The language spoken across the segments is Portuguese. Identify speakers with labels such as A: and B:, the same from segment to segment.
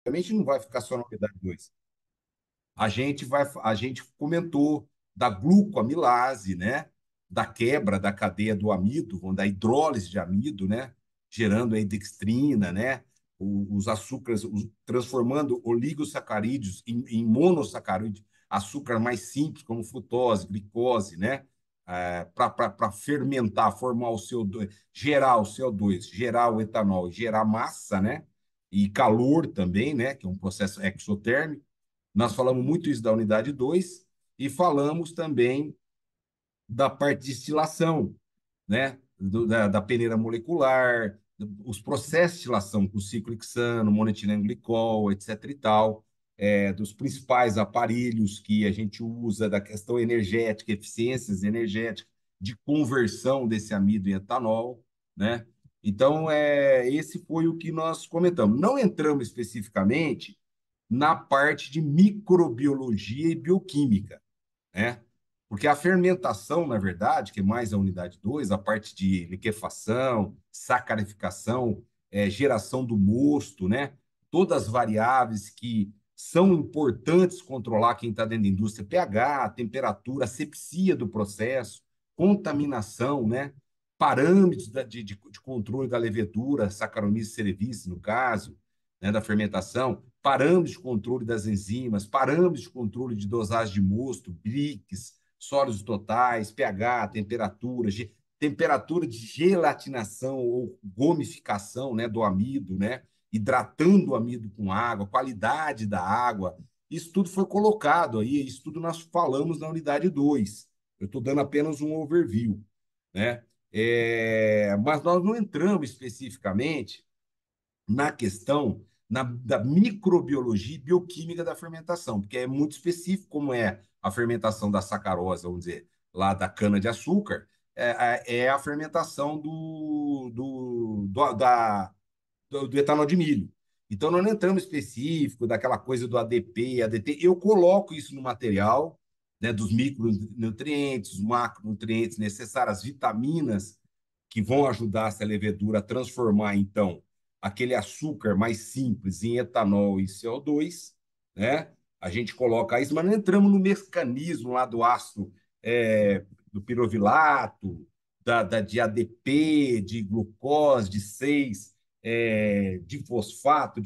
A: obviamente não vai ficar só na unidade 2. A gente comentou da glucoamilase, né? Da quebra da cadeia do amido, da hidrólise de amido, né? Gerando aí dextrina, né? Os açúcares, transformando oligosacarídeos em monossacarídeos, açúcar mais simples, como frutose, glicose, né? Para fermentar, formar o CO2, gerar o CO2, gerar o etanol, gerar massa, né? E calor também, né? Que é um processo exotérmico. Nós falamos muito isso da unidade 2 e falamos também da parte de destilação, né? Da peneira molecular, os processos de destilação com ciclo hexano, monoetilenglicol, etc. e tal, dos principais aparelhos que a gente usa, da questão energética, eficiências energéticas, de conversão desse amido em etanol, né? Então, esse foi o que nós comentamos. Não entramos especificamente na parte de microbiologia e bioquímica, né? Porque a fermentação, na verdade, que é mais a unidade 2, a parte de liquefação, sacarificação, geração do mosto, né? Todas as variáveis que são importantes controlar quem está dentro da indústria, pH, temperatura, asepsia do processo, contaminação, né? Parâmetros de controle da levedura, Saccharomyces cerevisiae, no caso, né, da fermentação, parâmetros de controle das enzimas, parâmetros de controle de dosagem de mosto, BRICS, sólidos totais, pH, temperatura, temperatura de gelatinação ou gomificação, né, do amido, né, hidratando o amido com água, qualidade da água. Isso tudo foi colocado aí, isso tudo nós falamos na unidade 2. Eu estou dando apenas um overview, né? Mas nós não entramos especificamente na questão da microbiologia e bioquímica da fermentação, porque é muito específico como é a fermentação da sacarose, vamos dizer, lá da cana-de-açúcar, é a fermentação do etanol de milho. Então, nós não entramos específico daquela coisa do ADP, ADT. Eu coloco isso no material, né, dos micronutrientes, os macronutrientes necessários, as vitaminas que vão ajudar essa levedura a transformar, então, aquele açúcar mais simples em etanol e CO2, né? A gente coloca isso, mas não entramos no mecanismo lá do ácido, do pirovilato, de ADP, de glucose, de 6 de fosfato,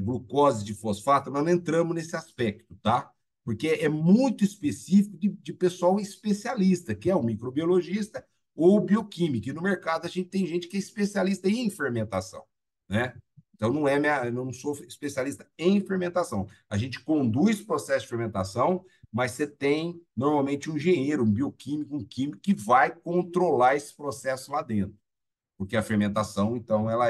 A: glucose de fosfato, nós não entramos nesse aspecto, tá? Porque é muito específico de pessoal especialista, que é o microbiologista ou bioquímico. E no mercado a gente tem gente que é especialista em fermentação, né? Então eu não sou especialista em fermentação. A gente conduz o processo de fermentação, mas você tem normalmente um engenheiro, um bioquímico, um químico que vai controlar esse processo lá dentro, porque a fermentação, então, a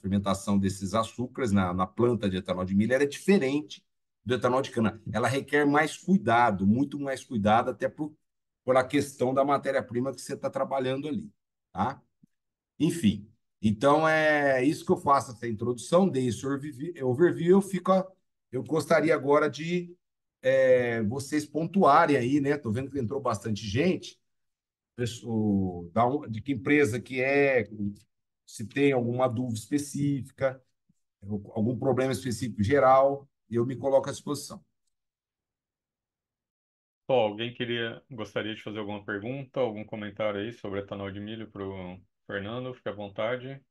A: fermentação desses açúcares na planta de etanol de milho era diferente do etanol de cana. Ela requer mais cuidado, muito mais cuidado, até por a questão da matéria-prima que você está trabalhando ali, tá? Enfim, então é isso que eu faço essa introdução, dei esse overview, eu gostaria agora de vocês pontuarem aí, né? Estou vendo que entrou bastante gente, de que empresa que é, se tem alguma dúvida específica, algum problema específico geral, e eu me coloco à disposição.
B: Pô, gostaria de fazer alguma pergunta, algum comentário aí sobre etanol de milho para o Fernando? Fique à vontade.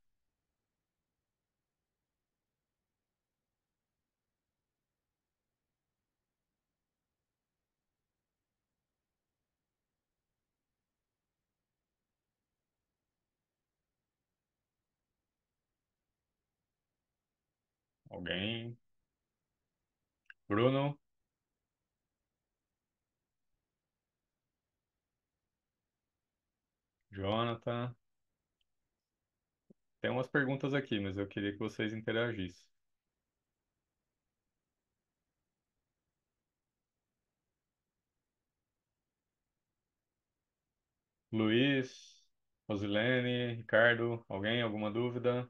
B: Alguém? Bruno? Jonathan? Tem umas perguntas aqui, mas eu queria que vocês interagissem. Luiz, Rosilene, Ricardo, alguém? Alguma dúvida?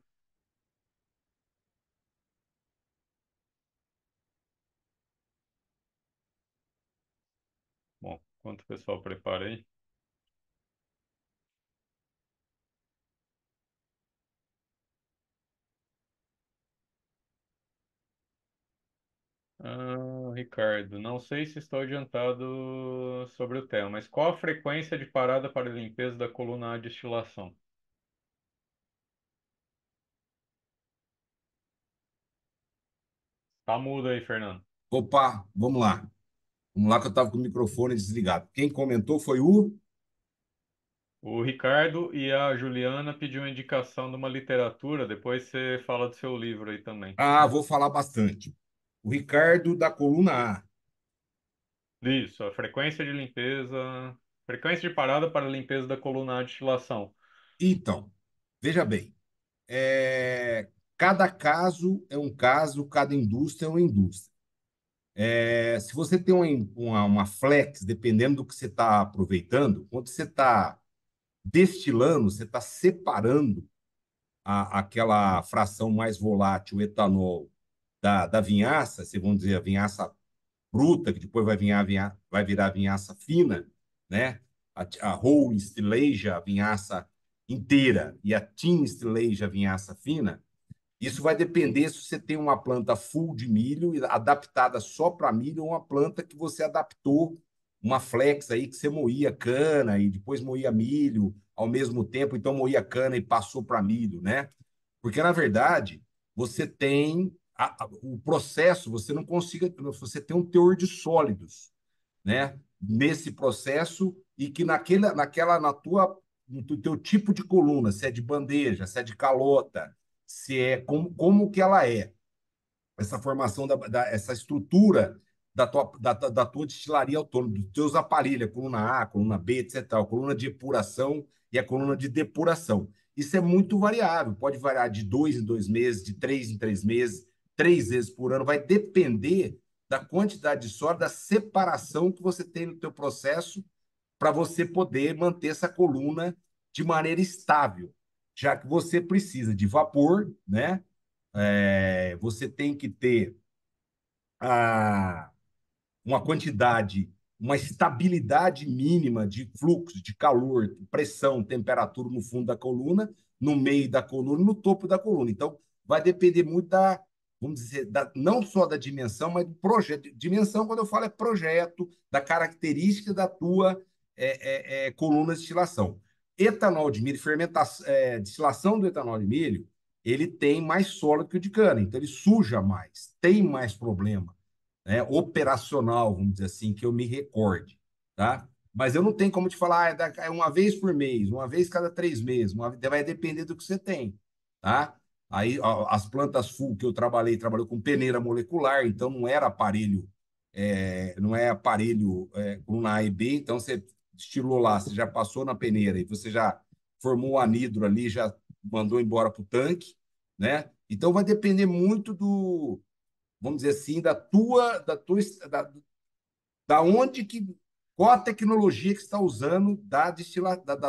B: Bom, enquanto o pessoal prepara aí. Ricardo, não sei se estou adiantado sobre o tema, mas qual a frequência de parada para limpeza da coluna A de destilação? Tá mudo aí, Fernando.
A: Opa, vamos lá. Vamos lá que eu estava com o microfone desligado. Quem comentou foi o...
B: O Ricardo e a Juliana pediu uma indicação de uma literatura, depois você fala do seu livro aí também.
A: Ah, vou falar bastante. O Ricardo da coluna A.
B: Isso, a frequência de limpeza, frequência de parada para limpeza da coluna A de destilação.
A: Então, veja bem, cada caso, cada indústria é uma indústria. Se você tem uma flex, dependendo do que você está aproveitando, quando você está destilando, você está separando aquela fração mais volátil, o etanol, da vinhaça, se vamos dizer, a vinhaça bruta, que depois vai virar vinhaça fina, né? A whole stilage, a vinhaça inteira, e a thin stilage, a vinhaça fina. Isso vai depender se você tem uma planta full de milho, adaptada só para milho, ou uma planta que você adaptou, uma flex aí que você moía cana e depois moía milho ao mesmo tempo, então moía cana e passou para milho, né? Porque, na verdade, você tem o processo, você não consiga, você tem um teor de sólidos, né? Nesse processo e que no teu tipo de coluna, se é de bandeja, se é de calota, se é como que ela é, essa formação essa estrutura da tua destilaria autônoma, dos teus aparelhos, a coluna A, a coluna B, etc., a coluna de epuração e a coluna de depuração. Isso é muito variável, pode variar de 2 em 2 meses, de 3 em 3 meses, 3 vezes por ano, vai depender da quantidade de sólido, da separação que você tem no teu processo para você poder manter essa coluna de maneira estável, já que você precisa de vapor, né? Você tem que ter a, uma quantidade, uma estabilidade mínima de fluxo, de calor, pressão, temperatura no fundo da coluna, no meio da coluna e no topo da coluna. Então, vai depender muito vamos dizer, não só da dimensão, mas do projeto. Dimensão, quando eu falo, é projeto, da característica da tua coluna de destilação. Etanol de milho, destilação do etanol de milho, ele tem mais sólido que o de cana, então ele suja mais, tem mais problema, né, operacional, vamos dizer assim, que eu me recorde, tá? Mas eu não tenho como te falar, é uma vez por mês, uma vez cada 3 meses, vai depender do que você tem, tá? Aí as plantas full que eu trabalhei com peneira molecular, então não era aparelho, não é aparelho coluna A e B, então você destilou lá, você já passou na peneira e você já formou o anidro ali, já mandou embora para o tanque, né? Então vai depender muito vamos dizer assim, da onde que, qual a tecnologia que você está usando da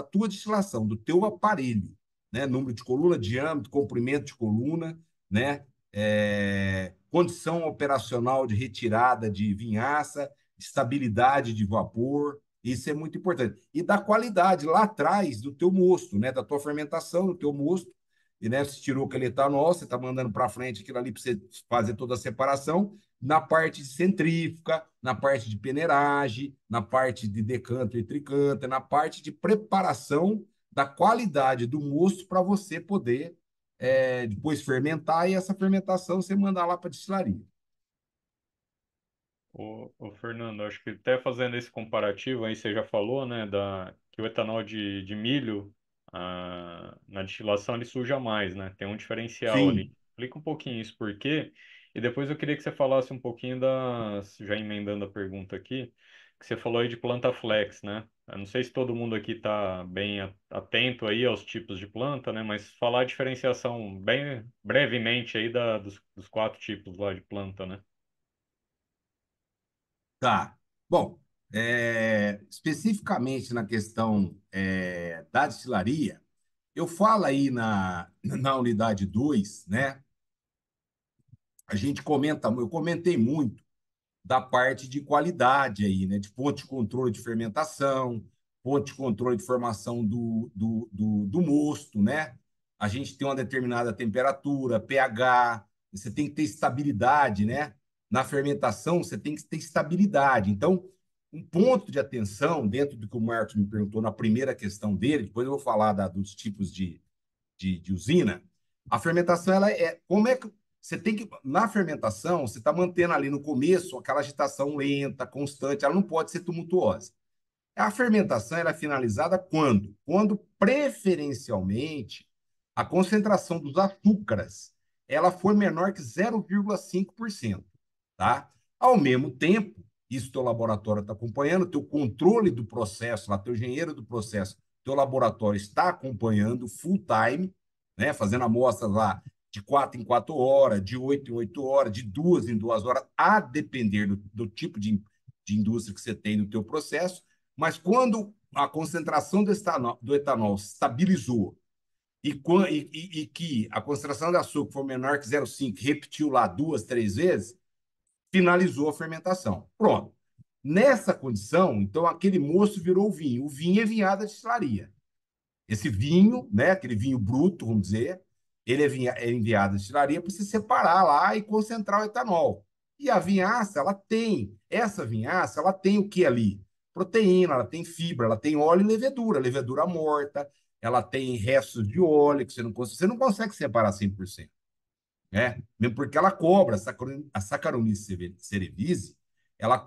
A: tua destilação, do teu aparelho, né? Número de coluna, diâmetro, comprimento de coluna, né? Condição operacional de retirada de vinhaça, estabilidade de vapor, isso é muito importante. E da qualidade lá atrás do teu mosto, né? Da tua fermentação, do teu mosto, e né, você tirou aquele etanol, você está mandando para frente aquilo ali para você fazer toda a separação, na parte de centrífuga, na parte de peneiragem, na parte de decanter e tricanter, na parte de preparação da qualidade do mosto para você poder depois fermentar e essa fermentação você mandar lá para a destilaria.
B: Fernando, acho que até fazendo esse comparativo aí, você já falou, né, que o etanol de milho, na destilação, ele suja mais, né? Tem um diferencial ali.
A: Sim,
B: Explica um pouquinho isso por quê, e depois eu queria que você falasse um pouquinho já emendando a pergunta aqui, que você falou aí de planta flex, né? Eu não sei se todo mundo aqui está bem atento aí aos tipos de planta, né? Mas falar a diferenciação bem brevemente aí dos 4 tipos lá de planta, né?
A: tá. Bom, especificamente na questão da destilaria, eu falo aí na unidade 2, né? Eu comentei muito da parte de qualidade aí, né? De ponto de controle de fermentação, ponto de controle de formação do mosto, né? A gente tem uma determinada temperatura, pH, você tem que ter estabilidade, né? na fermentação, você tem que ter estabilidade. Então, um ponto de atenção, dentro do que o Marcos me perguntou na primeira questão dele, depois eu vou falar dos tipos de usina, a fermentação, ela é. Como é que. Você tem que. Na fermentação, você está mantendo ali no começo aquela agitação lenta, constante, ela não pode ser tumultuosa. A fermentação ela é finalizada quando? Quando, preferencialmente, a concentração dos açúcares ela for menor que 0,5%. Tá? Ao mesmo tempo, isso teu laboratório está acompanhando, teu controle do processo, lá, teu engenheiro do processo, teu laboratório está acompanhando full time, né? Fazendo amostras lá de 4 em 4 horas, de 8 em 8 horas, de 2 em 2 horas, a depender do tipo de indústria que você tem no teu processo. Mas quando a concentração do etanol estabilizou e que a concentração de açúcar for menor que 0,5, repetiu lá 2, 3 vezes, finalizou a fermentação. Pronto. Nessa condição, então, aquele moço virou vinho. O vinho é vinhada de destilaria. Esse vinho, né, aquele vinho bruto, vamos dizer, ele é enviado à destilaria para se separar lá e concentrar o etanol. E a vinhaça, essa vinhaça, ela tem o que ali? Proteína, ela tem fibra, ela tem óleo e levedura morta, ela tem restos de óleo que você não consegue separar 100%, né? Mesmo porque ela cobra, a Saccharomyces cerevisiae, ela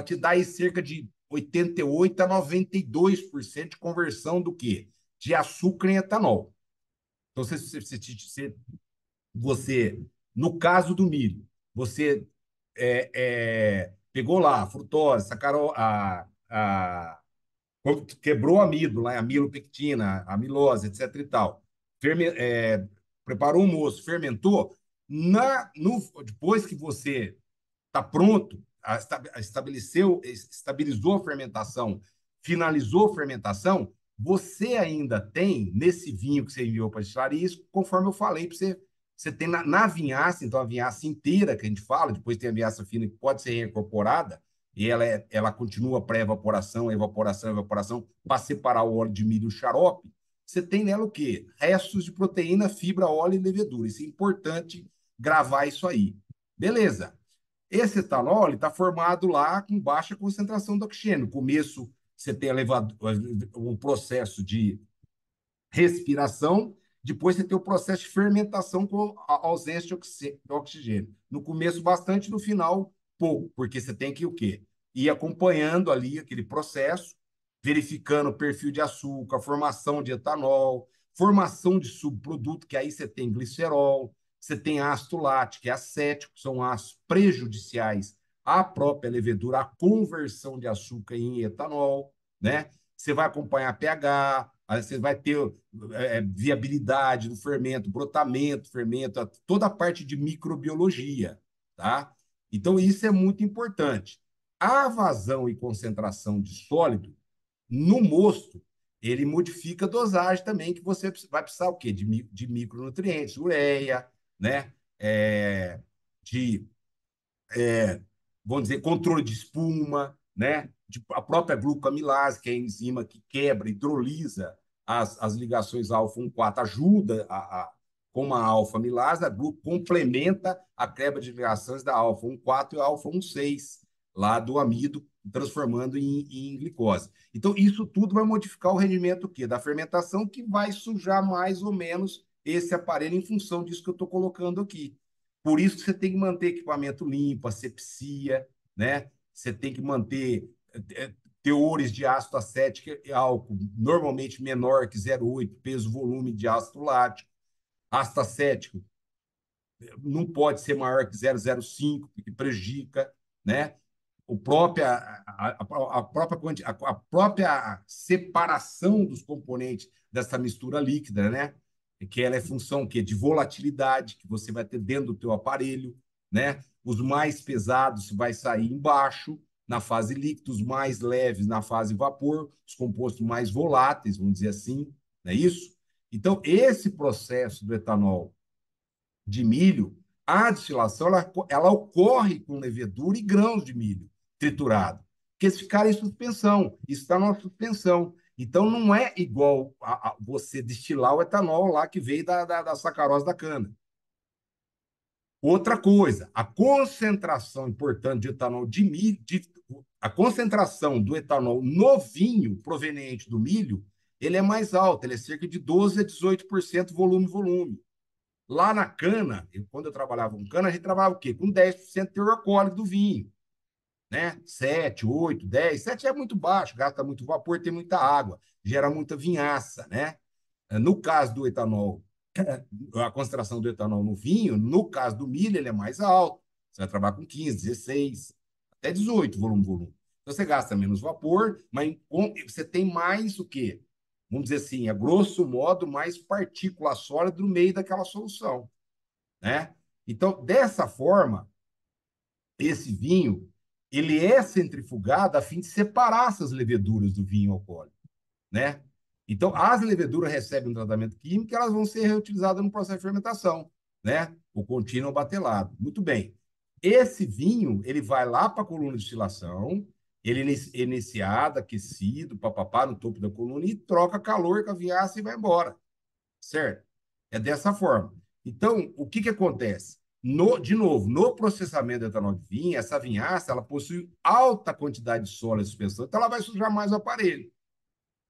A: te dá aí cerca de 88 a 92% de conversão do quê? De açúcar em etanol. Então, você no caso do milho, você pegou lá a frutose, quebrou amido, lá, amilopectina, amilose, etc. e tal. Preparou o moço, fermentou. Depois que você está pronto, estabilizou a fermentação, finalizou a fermentação, você ainda tem, nesse vinho que você enviou para a destilaria, isso, conforme eu falei para você, você tem na vinhaça, então a vinhaça inteira que a gente fala, depois tem a vinhaça fina que pode ser reincorporada, e ela continua pré-evaporação, evaporação, para separar o óleo de milho e o xarope. Você tem nela o quê? Restos de proteína, fibra, óleo e levedura. Isso é importante gravar isso aí. Beleza. Esse etanol está formado lá com baixa concentração de oxigênio. No começo, você tem um processo de respiração, depois você tem o processo de fermentação com a ausência de oxigênio. No começo, bastante, no final, pouco, porque você tem que o quê? Ir acompanhando ali aquele processo, verificando o perfil de açúcar, formação de etanol, formação de subproduto, que aí você tem glicerol, você tem ácido lático e acético, que são ácidos prejudiciais à própria levedura, à conversão de açúcar em etanol, né? Você vai acompanhar pH, aí você vai ter viabilidade do fermento, brotamento, fermento, toda a parte de microbiologia, tá? Então, isso é muito importante. A vazão e concentração de sólido no mosto, ele modifica a dosagem também, que você vai precisar o quê? De micronutrientes, ureia, né? De vamos dizer, controle de espuma, né? A própria glucoamilase, que é a enzima que quebra, hidrolisa as ligações alfa-1,4, ajuda como a alfa-amilase, a gluco complementa a quebra de ligações da alfa-1,4 e a alfa-1,6, lá do amido, transformando em glicose. Então, isso tudo vai modificar o rendimento quê? Da fermentação, que vai sujar mais ou menos esse aparelho em função disso que eu estou colocando aqui. Por isso que você tem que manter equipamento limpo, asepsia, né? Você tem que manter teores de ácido acético e álcool normalmente menor que 0,8 peso-volume de ácido lático. Ácido acético não pode ser maior que 0,05, porque prejudica, né? A própria separação dos componentes dessa mistura líquida, né? Que ela é função que de volatilidade que você vai ter dentro do teu aparelho, né? Os mais pesados vai sair embaixo na fase líquida, os mais leves na fase vapor, os compostos mais voláteis, vamos dizer assim, não é isso? Então, esse processo do etanol de milho, a destilação ela ocorre com levedura e grãos de milho triturado, porque eles ficaram em suspensão, isso está numa suspensão. Então, não é igual a você destilar o etanol lá que veio da sacarose da cana. Outra coisa, a concentração importante de etanol de milho, a concentração do etanol no vinho proveniente do milho, ele é mais alto, ele é cerca de 12 a 18% volume. Lá na cana, quando eu trabalhava com cana, a gente trabalhava o quê? Com 10% de teor alcoólico do vinho, né? 7, 8, 10. 7 é muito baixo, gasta muito vapor, tem muita água, gera muita vinhaça, né? No caso do etanol, a concentração do etanol no vinho, no caso do milho, ele é mais alto. Você vai trabalhar com 15, 16, até 18 volume. Então você gasta menos vapor, mas você tem mais o quê? Vamos dizer assim, a grosso modo, mais partícula sólida no meio daquela solução, né? Então, dessa forma, esse vinho, ele é centrifugado a fim de separar essas leveduras do vinho alcoólico, né? Então, as leveduras recebem um tratamento químico, elas vão ser reutilizadas no processo de fermentação, né? O contínuo batelado. Muito bem. Esse vinho, ele vai lá para a coluna de destilação, ele é iniciado, aquecido, papapá, no topo da coluna, e troca calor com a vinhaça e vai embora, certo? É dessa forma. Então, o que acontece? De novo, no processamento do etanol de vinho, essa vinhaça, ela possui alta quantidade de sólido e suspensão, então ela vai sujar mais o aparelho,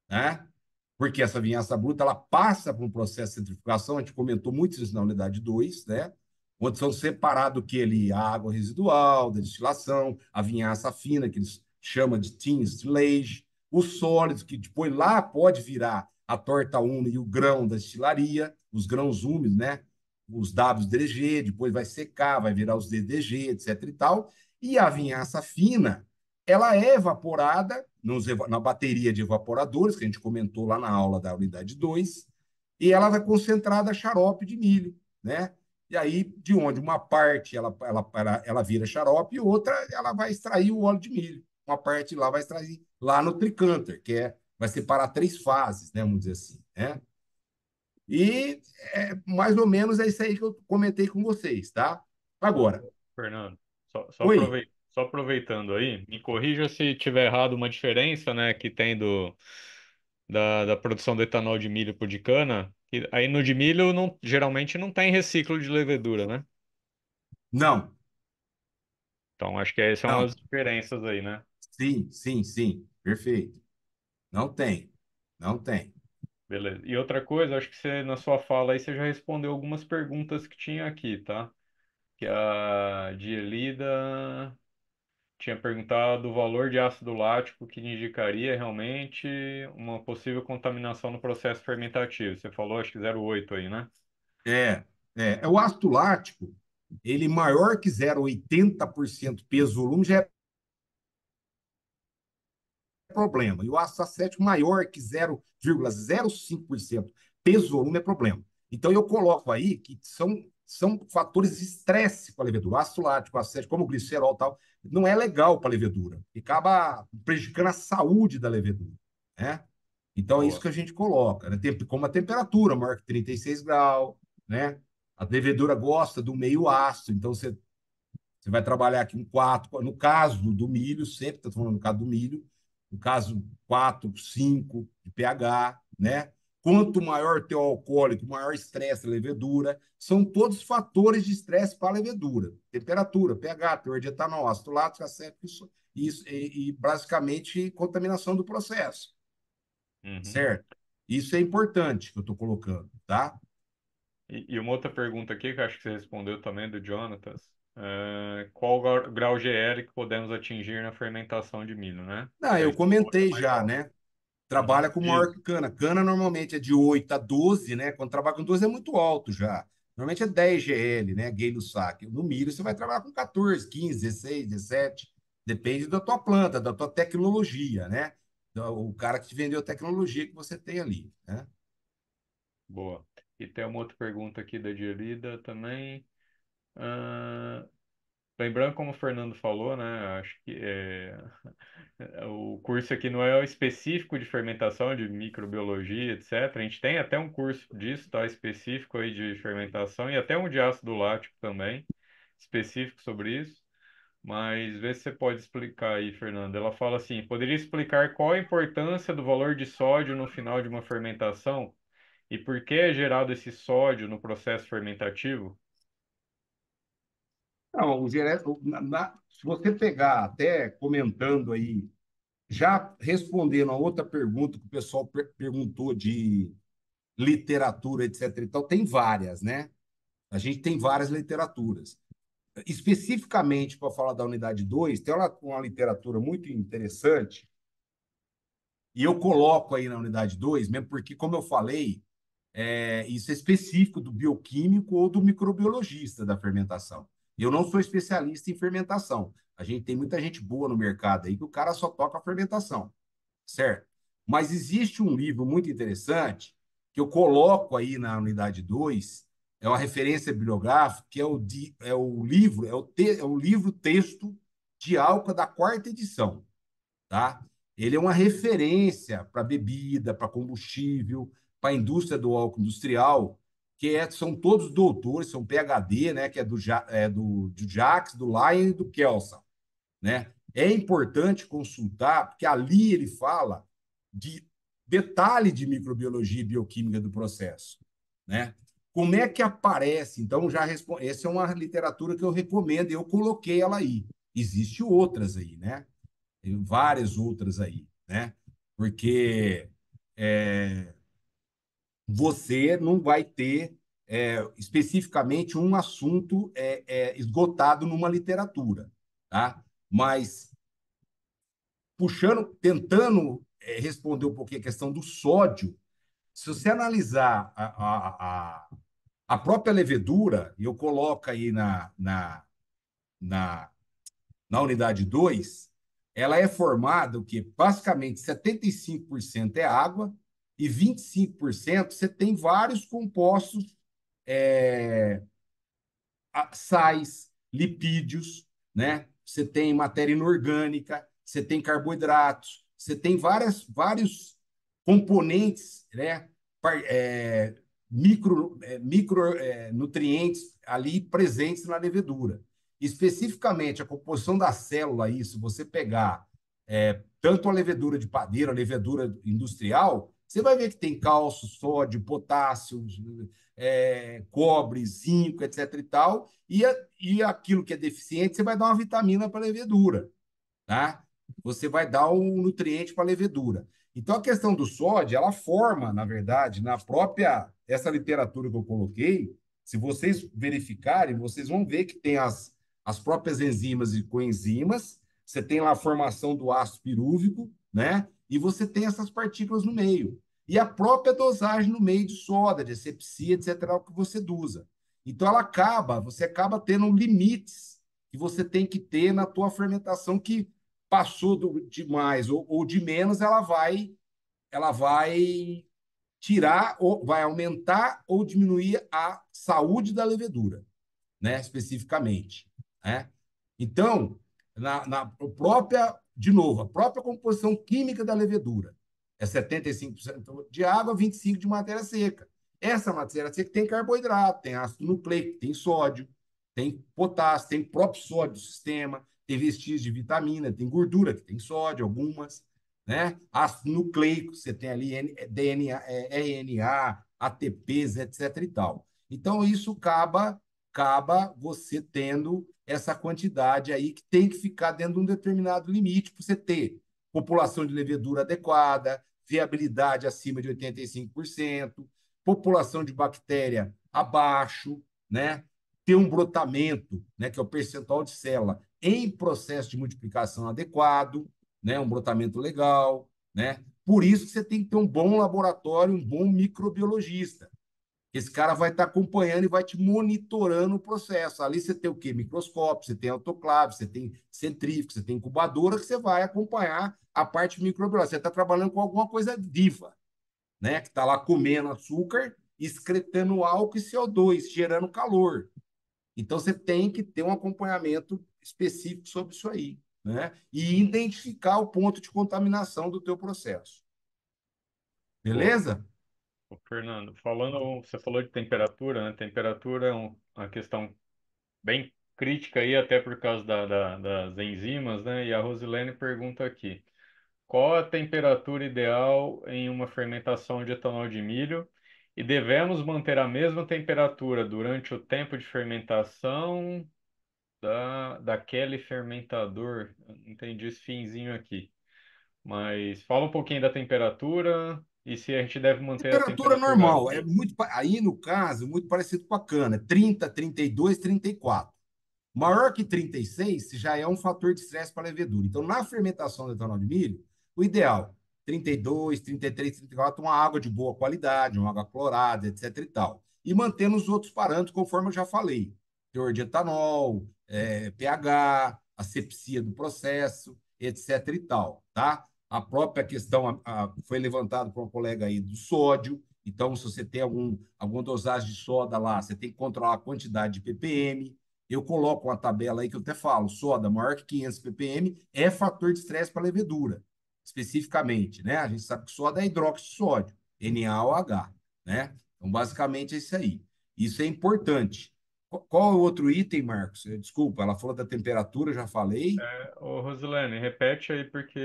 A: né? Porque essa vinhaça bruta ela passa por um processo de centrifugação, a gente comentou muito isso na unidade 2, né? Onde são separados que ele, a água residual da destilação, a vinhaça fina, que eles chamam de tin silage, os sólidos, que depois lá pode virar a torta úmida e o grão da destilaria, os grãos úmidos, né? Os WDG, depois vai secar, vai virar os DDG, etc e tal. E a vinhaça fina, ela é evaporada na bateria de evaporadores, que a gente comentou lá na aula da unidade 2, e ela vai concentrada a xarope de milho, né? E aí, de onde uma parte ela vira xarope e outra ela vai extrair o óleo de milho. Uma parte lá vai extrair lá no tricanter, vai separar três fases, né? Vamos dizer assim, né? E mais ou menos é isso aí que eu comentei com vocês, tá? Agora,
B: Fernando,
A: oi,
B: só aproveitando aí, me corrija se tiver errado uma diferença, né, que tem da produção do etanol de milho para o de cana. Aí no de milho não, geralmente não tem reciclo de levedura, né?
A: não,
B: Então acho que essas são
A: não,
B: as diferenças aí, né?
A: sim, perfeito. Não tem, não tem.
B: Beleza. E outra coisa, acho que você, na sua fala aí, você já respondeu algumas perguntas que tinha aqui, tá? Que a Dielida tinha perguntado o valor de ácido lático que indicaria realmente uma possível contaminação no processo fermentativo. Você falou, acho que 0,8 aí, né?
A: É, é o ácido lático, ele maior que 0,80% peso-volume já é problema. E o ácido acético maior que 0,05% peso-volume é problema. Então, eu coloco aí que são fatores de estresse para a levedura. O ácido lático, o acético, como o glicerol e tal, não é legal para a levedura. E acaba prejudicando a saúde da levedura, né? Então, é isso
B: Boa.
A: que a gente coloca, né? Como a temperatura maior que 36 graus, né? A levedura gosta do meio ácido, então você vai trabalhar aqui um 4, no caso do milho, sempre estou falando no caso do milho, no caso 4, 5 de pH, né? Quanto maior o teu alcoólico, maior estresse da levedura, são todos fatores de estresse para a levedura. Temperatura, pH, teor de etanol, ácido lático, acético, e basicamente contaminação do processo,
B: Uhum.
A: certo? Isso é importante que eu estou colocando, tá?
B: E uma outra pergunta aqui, que eu acho que você respondeu também, do Jonatas. Qual o grau GL que podemos atingir na fermentação de milho, né?
A: Não,
B: Aí
A: eu
B: você falou que é
A: comentei
B: mais
A: já,
B: alto.
A: né?
B: Uhum.
A: Trabalha com maior
B: Isso.
A: que cana. Cana normalmente é de 8 a 12, né? Quando trabalha com 12 é muito alto já. Normalmente é 10 GL, né? Gay no saque. No milho você vai trabalhar com 14, 15, 16, 17. Depende da tua planta, da tua tecnologia, né? O cara que te vendeu a tecnologia que você tem ali, né?
B: Boa. E tem uma outra pergunta aqui da Dielida também. Ah, lembrando, como o Fernando falou, né? Acho que o curso aqui não é específico de fermentação, de microbiologia, etc. A gente tem até um curso disso, tá? Específico aí de fermentação e até um de ácido lático também, específico sobre isso. Mas vê se você pode explicar aí, Fernando. Ela fala assim: poderia explicar qual a importância do valor de sódio no final de uma fermentação e por que é gerado esse sódio no processo fermentativo?
A: Não, se você pegar, até comentando aí, já respondendo a outra pergunta que o pessoal perguntou de literatura, etc. e tal, tem várias, né? A gente tem várias literaturas. Especificamente para falar da unidade 2 tem uma literatura muito interessante, e eu coloco aí na unidade 2 mesmo porque, como eu falei, isso é específico do bioquímico ou do microbiologista da fermentação. Eu não sou especialista em fermentação. A gente tem muita gente boa no mercado aí que o cara só toca a fermentação, certo? Mas existe um livro muito interessante que eu coloco aí na unidade 2, é uma referência bibliográfica, que é o livro, é o livro texto de Alca da quarta edição, tá? Ele é uma referência para bebida, para combustível, para a indústria do álcool industrial, são todos doutores, são PhD, né? Que é do Jacques, do Lyon e do Kelsen, né? É importante consultar, porque ali ele fala de detalhe de microbiologia e bioquímica do processo, né? Como é que aparece? Então, essa é uma literatura que eu recomendo, eu coloquei ela aí. Existem outras aí, né? Tem várias outras aí, né? Porque é, você não vai ter especificamente um assunto esgotado numa literatura, tá? Mas tentando responder um pouquinho a questão do sódio, se você analisar a própria levedura, e eu coloco aí na, na unidade 2, ela é formada o que basicamente 75% é água e 25% você tem vários compostos, é, sais, lipídios, né? Você tem matéria inorgânica, você tem carboidratos, você tem vários componentes, né? É, micronutrientes ali presentes na levedura. Especificamente, a composição da célula, aí, se você pegar tanto a levedura de padeiro, a levedura industrial, você vai ver que tem cálcio, sódio, potássio, cobre, zinco, etc. e tal, e aquilo que é deficiente, você vai dar uma vitamina para a levedura, tá? Você vai dar um nutriente para a levedura. Então, a questão do sódio, ela forma, na verdade, na própria, essa literatura que eu coloquei, se vocês verificarem, vocês vão ver que tem as próprias enzimas e coenzimas, você tem lá a formação do ácido pirúvico, né? E você tem essas partículas no meio. E a própria dosagem no meio de soda, de asepsia, etc., é o que você usa. Então, você acaba tendo limites que você tem que ter na tua fermentação que passou de mais ou de menos, ela vai tirar ou vai aumentar ou diminuir a saúde da levedura, né? Especificamente, né? Então, na própria, de novo, a própria composição química da levedura é 75% de água, 25% de matéria seca. Essa matéria seca tem carboidrato, tem ácido nucleico, tem sódio, tem potássio, tem próprio sódio do sistema, tem vestígios de vitamina, tem gordura, que tem sódio, algumas, né? Ácido nucleico, você tem ali DNA, RNA, ATPs, etc. e tal. Então, isso acaba você tendo essa quantidade aí que tem que ficar dentro de um determinado limite para você ter população de levedura adequada, viabilidade acima de 85%, população de bactéria abaixo, né? Ter um brotamento, né, que é o percentual de célula em processo de multiplicação adequado, né, um brotamento legal, né? Por isso que você tem que ter um bom laboratório, um bom microbiologista. Esse cara vai estar acompanhando e vai te monitorando o processo. Ali você tem o quê? Microscópio, você tem autoclave, você tem centrífugo, você tem incubadora, que você vai acompanhar a parte microbiológica. Você está trabalhando com alguma coisa viva, né? Que está lá comendo açúcar, excretando álcool e CO2, gerando calor. Então você tem que ter um acompanhamento específico sobre isso aí, né? E identificar o ponto de contaminação do teu processo.
B: Pô,
A: Beleza?
B: ô, Fernando, você falou de temperatura, né? Temperatura é uma questão bem crítica aí, até por causa das enzimas, né? E a Rosilene pergunta aqui: qual a temperatura ideal em uma fermentação de etanol de milho? E devemos manter a mesma temperatura durante o tempo de fermentação? daquele fermentador. Eu não entendi esse finzinho aqui. Mas fala um pouquinho da temperatura e se a gente deve manter a
A: Temperatura
B: temperatura
A: normal, é
B: alta.
A: muito, aí no caso, muito parecido com a cana, 30, 32, 34. Maior que 36 já é um fator de estresse para a levedura. Então, na fermentação do etanol de milho, o ideal, 32, 33, 34, uma água de boa qualidade, uma água clorada, etc e tal. E mantendo os outros parâmetros, conforme eu já falei. Teor de etanol, pH, asepsia do processo, etc e tal, tá? A própria questão foi levantada por um colega aí do sódio. Então, se você tem alguma dosagem de soda lá, você tem que controlar a quantidade de ppm. Eu coloco uma tabela aí que eu até falo, soda maior que 500 ppm é fator de estresse para a levedura, especificamente, né? A gente sabe que soda é hidróxido de sódio, NaOH, né? Então, basicamente é isso aí. Isso é importante. Qual é o outro item, Marcos? Desculpa, ela falou da temperatura, já falei.
B: Ô, Rosilene, repete aí porque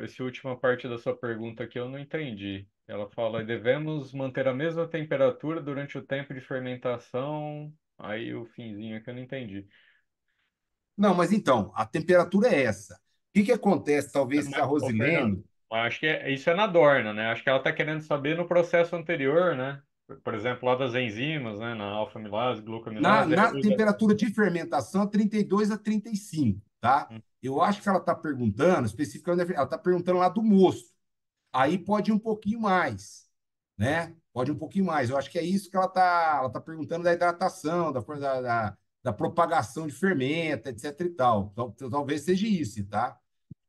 B: essa última parte da sua pergunta aqui eu não entendi. Ela fala, devemos manter a mesma temperatura durante o tempo de fermentação. Aí o finzinho aqui eu não entendi.
A: Não, mas então, a temperatura é essa. O que acontece, talvez, se a
B: Ô, Fernando,
A: Rosilene.
B: acho que isso é na Dorna, né? Acho que ela está querendo saber no processo anterior, né? Por exemplo, lá das enzimas, né? Na alfa-amilase,
A: Na,
B: glucoamilase,
A: na temperatura de fermentação, 32 a 35, tá? Eu acho que ela está perguntando, especificamente, ela está perguntando lá do mosto. Aí pode ir um pouquinho mais, né? Pode ir um pouquinho mais. Eu acho que é isso que ela tá perguntando da hidratação, da propagação de fermento, etc e tal. Talvez seja isso, tá?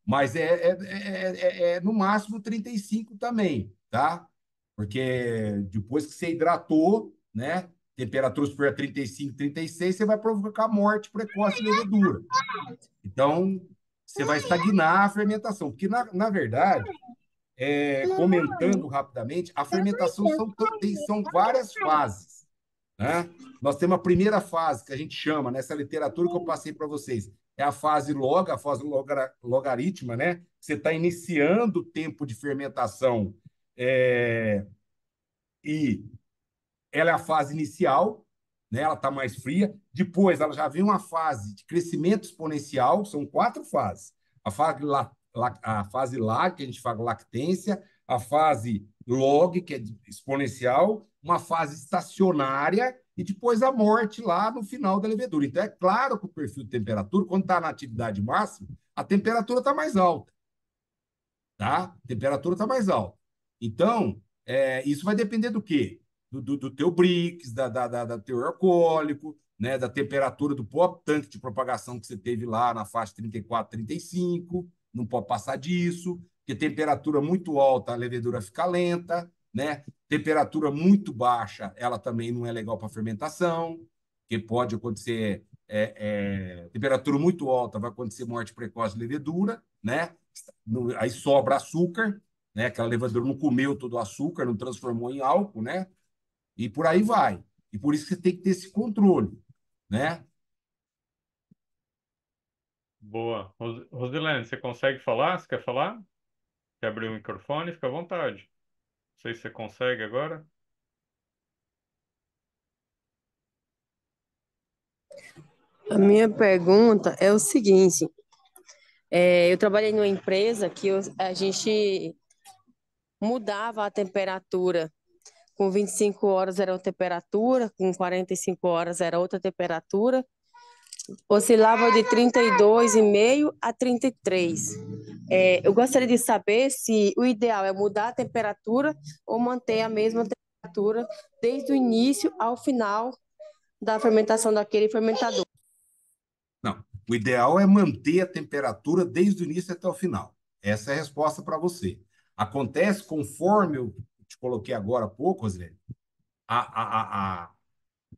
A: Mas é no máximo 35 também, tá? Porque depois que você hidratou, né? Temperatura superior a 35, 36, você vai provocar morte precoce de levedura. Então, você vai estagnar a fermentação. Porque, na verdade, comentando rapidamente, a fermentação são várias fases, né? Nós temos a primeira fase, que a gente chama, nessa literatura que eu passei para vocês, é a fase log, a fase logarítmica, né? Você está iniciando o tempo de fermentação e ela é a fase inicial, né? Ela está mais fria. Depois, ela já vem uma fase de crescimento exponencial, são quatro fases. A fase lag, que a gente fala lactência, a fase log, que é exponencial, uma fase estacionária e depois a morte lá no final da levedura. Então, é claro que o perfil de temperatura, quando está na atividade máxima, a temperatura está mais alta, tá? A temperatura está mais alta. Então, isso vai depender do quê? Do teu Brix, da teu alcoólico, né? Da temperatura do próprio tanque de propagação que você teve lá na faixa 34, 35, não pode passar disso, porque temperatura muito alta, a levedura fica lenta, né? Temperatura muito baixa, ela também não é legal para fermentação, que pode acontecer, temperatura muito alta, vai acontecer morte precoce de levedura, né? Aí sobra açúcar, né? Aquela levedura não comeu todo o açúcar, não transformou em álcool, né? E por aí vai. E por isso que você tem que ter esse controle, né?
B: Boa. Rosilene, você consegue falar? Você quer falar? Quer abrir o microfone? Fica à vontade. Não sei se você consegue agora.
C: A minha pergunta é o seguinte: eu trabalhei numa empresa que a gente mudava a temperatura. Com 25 horas era uma temperatura, com 45 horas era outra temperatura. Oscilava de 32,5 a 33. Eu gostaria de saber se o ideal é mudar a temperatura ou manter a mesma temperatura desde o início ao final da fermentação daquele fermentador.
A: Não. O ideal é manter a temperatura desde o início até o final. Essa é a resposta para você. Acontece conforme eu te coloquei agora há pouco, Roseli, a, a, a,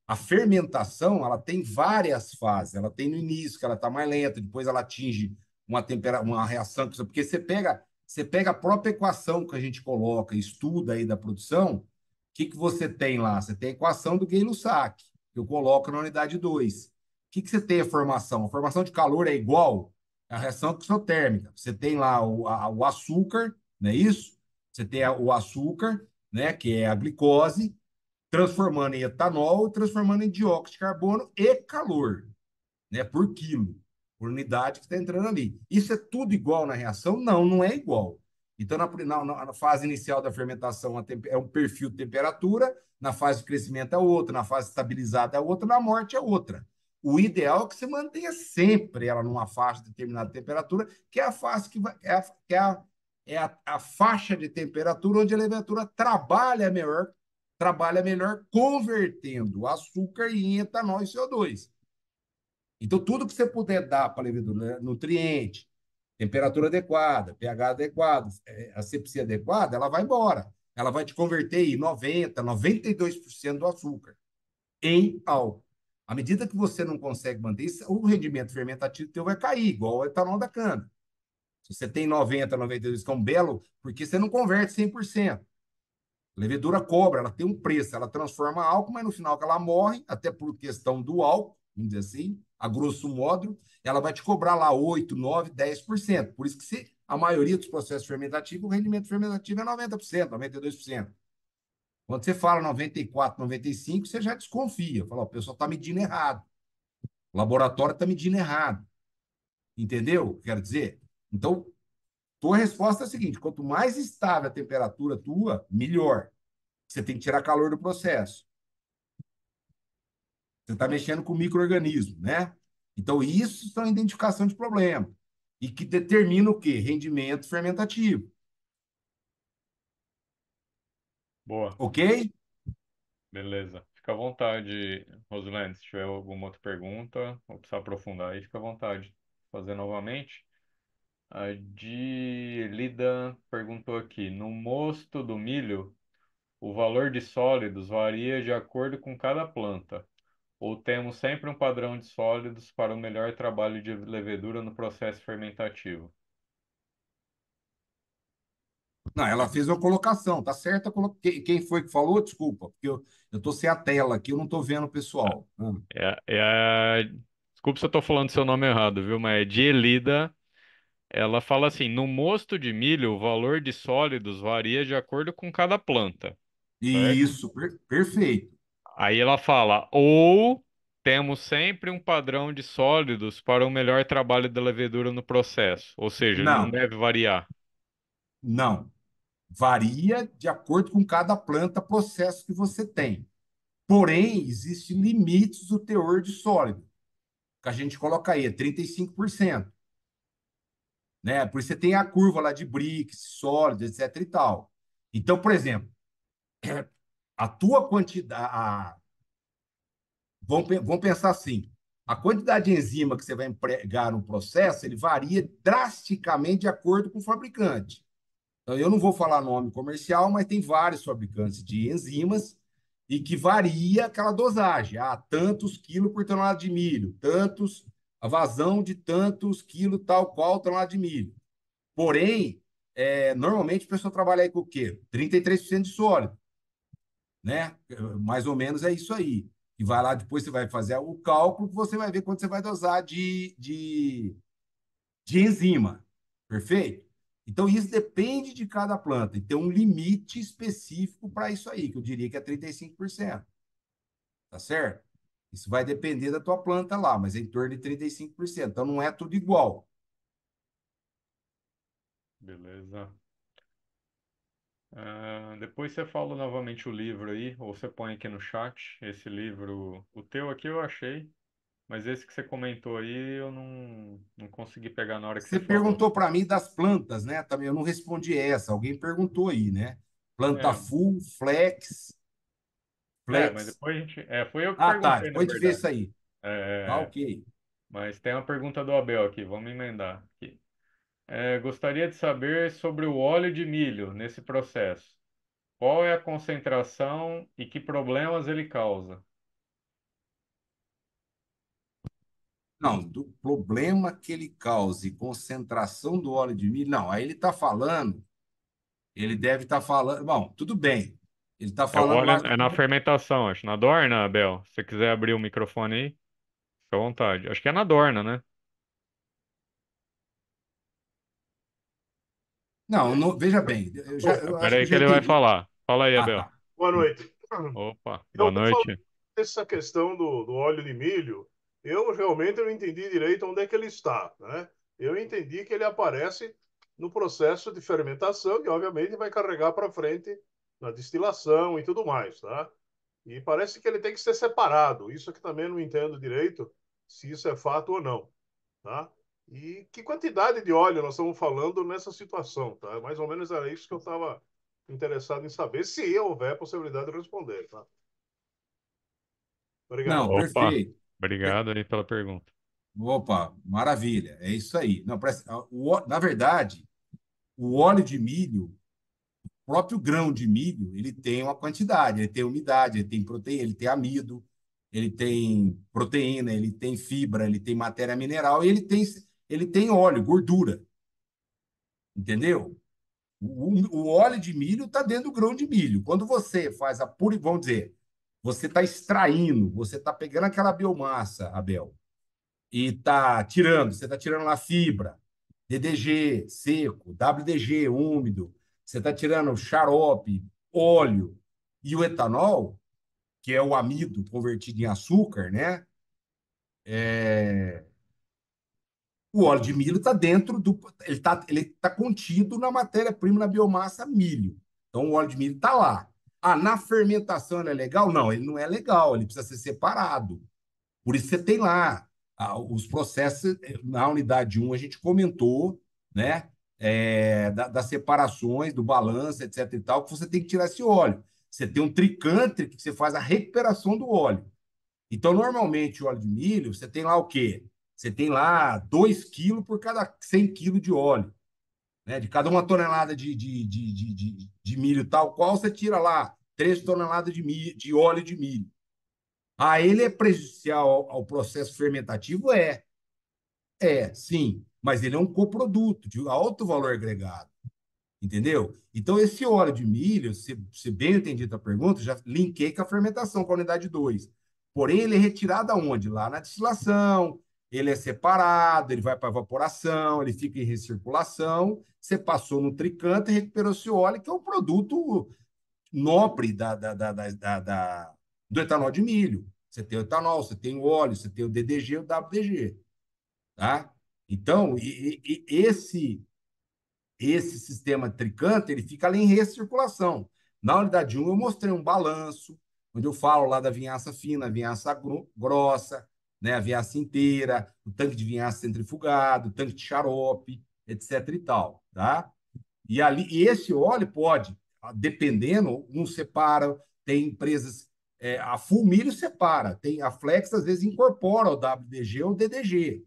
A: a fermentação ela tem várias fases. Ela tem no início, que ela está mais lenta, depois ela atinge uma reação. Porque você pega a própria equação que a gente coloca, estuda aí da produção, o que você tem lá? Você tem a equação do Gay-Lussac, que eu coloco na unidade 2. O que você tem a formação? A formação de calor é igual à reação exotérmica. Você tem lá o açúcar, não é isso? Você tem o açúcar, né, que é a glicose, transformando em etanol, transformando em dióxido de carbono e calor. né, por quilo, por unidade que está entrando ali. Isso é tudo igual na reação? Não, não é igual. Então, na fase inicial da fermentação é um perfil de temperatura, na fase de crescimento é outra, na fase estabilizada é outra, na morte é outra. O ideal é que você mantenha sempre ela numa faixa de determinada temperatura, que é a faixa que vai, a faixa de temperatura onde a levedura trabalha melhor convertendo açúcar em etanol e CO2. Então, tudo que você puder dar para a levedura, né, nutriente, temperatura adequada, pH adequado, asepsia adequada, ela vai embora. Ela vai te converter em 90, 92% do açúcar em álcool. À medida que você não consegue manter isso, o rendimento fermentativo teu vai cair, igual o etanol da cana. Se você tem 90, 92, que é um belo, porque você não converte 100%. A levedura cobra, ela tem um preço, ela transforma álcool, mas no final que ela morre, até por questão do álcool, vamos dizer assim, a grosso modo, ela vai te cobrar lá 8, 9, 10%. Por isso que a maioria dos processos fermentativos, o rendimento fermentativo é 90%, 92%. Quando você fala 94, 95, você já desconfia. Fala, o pessoal está medindo errado. O laboratório está medindo errado. Entendeu? Quero dizer. Então, tua resposta é a seguinte: quanto mais estável a temperatura tua, melhor. Você tem que tirar calor do processo. Você está mexendo com micro-organismo, né? Então, isso são identificação de problema. E que determina o quê? Rendimento fermentativo.
B: Boa,
A: Ok?
B: beleza. Fica à vontade, Rosilene, se tiver alguma outra pergunta, ou precisar aprofundar aí, fica à vontade. Fazer novamente. A Lida perguntou aqui: no mosto do milho, o valor de sólidos varia de acordo com cada planta, ou temos sempre um padrão de sólidos para o melhor trabalho de levedura no processo fermentativo?
A: Não, ela fez uma colocação, tá certo? Quem foi que falou? Desculpa, porque eu tô sem a tela aqui, eu não tô vendo o pessoal.
B: Desculpa se eu estou falando seu nome errado, viu? Mas é Dielida. Ela fala assim: no mosto de milho, o valor de sólidos varia de acordo com cada planta, certo?
A: Isso, perfeito.
B: Aí ela fala: ou temos sempre um padrão de sólidos para o melhor trabalho da levedura no processo, ou seja, ele não
A: Não,
B: deve variar.
A: não. Varia de acordo com cada planta, processo que você tem. Porém, existem limites do teor de sólido, que a gente coloca aí, é 35%. Né? Por isso você tem a curva lá de Brix, sólido, etc. e tal. Então, por exemplo, a tua quantidade. Vamos pensar assim: a quantidade de enzima que você vai empregar no processo ele varia drasticamente de acordo com o fabricante. Então, eu não vou falar nome comercial, mas tem vários fabricantes de enzimas e que varia aquela dosagem. Ah, tantos quilos por tonelada de milho, a vazão de tantos quilos tal qual tonelada de milho. Porém, normalmente a pessoa trabalha aí com o quê? 33% de sólido, né? Mais ou menos é isso aí. E vai lá, depois você vai fazer o cálculo, você vai ver quanto você vai dosar de enzima. Perfeito? Então, isso depende de cada planta. E tem um limite específico para isso aí, que eu diria que é 35%. Tá certo? Isso vai depender da tua planta lá, mas é em torno de 35%. Então, não é tudo igual.
B: Beleza. Depois você fala novamente o livro aí, ou você põe aqui no chat esse livro. O teu aqui eu achei, mas esse que você comentou aí eu não consegui pegar na hora que você
A: Você
B: falou.
A: perguntou para mim das plantas, né? Também eu não respondi essa. Alguém perguntou aí, né? Planta
B: É,
A: full,
B: mas
A: flex.
B: depois a gente. Foi eu que
A: Ah, tá.
B: perguntei, na
A: Depois de ver
B: verdade.
A: isso aí. Tá
B: É,
A: ok.
B: mas tem uma pergunta do Abel aqui, vamos emendar aqui. Gostaria de saber sobre o óleo de milho nesse processo. Qual é a concentração e que problemas ele causa?
A: Não, do problema que ele cause concentração do óleo de milho, não. Aí ele está falando, ele deve estar falando. Bom, tudo bem. Ele está
B: O
A: falando lá.
B: óleo é na fermentação, acho. Na Dorna, Abel? Se você quiser abrir o microfone aí, fica à vontade. Acho que é na Dorna, né?
A: Não, veja bem, eu acho
B: Espera
A: que eu
B: aí que
A: já
B: ele vai
A: entendi.
B: falar. Fala aí,
A: Ah,
B: Abel.
A: tá.
D: Boa noite.
B: Opa,
D: Eu
B: boa
D: vou falar
B: noite.
D: dessa questão do óleo de milho. Eu realmente não entendi direito onde é que ele está, né? Eu entendi que ele aparece no processo de fermentação e, obviamente, vai carregar para frente na destilação e tudo mais, tá? E parece que ele tem que ser separado. Isso aqui também não entendo direito se isso é fato ou não, tá? E que quantidade de óleo nós estamos falando nessa situação, tá? Mais ou menos era isso que eu estava interessado em saber, se houver possibilidade de responder, tá? Obrigado.
A: Não,
B: Opa,
A: perfeito.
B: obrigado aí pela pergunta.
A: Opa, maravilha. É isso aí. Não, na verdade, o óleo de milho, o próprio grão de milho, ele tem uma quantidade, ele tem umidade, ele tem proteína, ele tem amido, ele tem proteína, ele tem fibra, ele tem matéria mineral e ele tem óleo, gordura, entendeu? O óleo de milho está dentro do grão de milho. Quando você faz vamos dizer, você está extraindo, você está pegando aquela biomassa, Abel, e você está tirando lá fibra, DDG seco, WDG úmido, você está tirando xarope, óleo e o etanol, que é o amido convertido em açúcar, né? O óleo de milho está dentro do. Ele tá contido na matéria-prima, na biomassa milho. Então, o óleo de milho está lá. Ah, na fermentação ele é legal? Não, ele não é legal, ele precisa ser separado. Por isso você tem lá os processos, na unidade 1 a gente comentou, né? Das separações, do balanço, etc. e tal, que você tem que tirar esse óleo. Você tem um tricânter que você faz a recuperação do óleo. Então, normalmente, o óleo de milho, você tem lá o quê? Você tem lá 2 quilos por cada 100 quilos de óleo. Né? De cada 1 tonelada de milho tal qual, você tira lá 3 toneladas de óleo de milho. Ah, ele é prejudicial ao processo fermentativo? Sim, mas ele é um coproduto de alto valor agregado, entendeu? Então, esse óleo de milho, se bem entendido a pergunta, já linkei com a fermentação, com a unidade 2. Porém, ele é retirado aonde? Lá na destilação, ele é separado, ele vai para evaporação, ele fica em recirculação, você passou no tricante e recuperou esse óleo, que é um produto nobre do etanol de milho. Você tem o etanol, você tem o óleo, você tem o DDG e o WDG, tá? Então, esse sistema tricante, ele fica ali em recirculação. Na unidade 1, eu mostrei um balanço, onde eu falo lá da vinhaça fina, vinhaça grossa, né, a vinhaça inteira, o tanque de vinhaça centrifugado, o tanque de xarope, etc e tal, tá? E esse óleo pode, dependendo, um separa, tem empresas, a Full Milho separa, tem a Flex às vezes incorpora o WDG ou o DDG,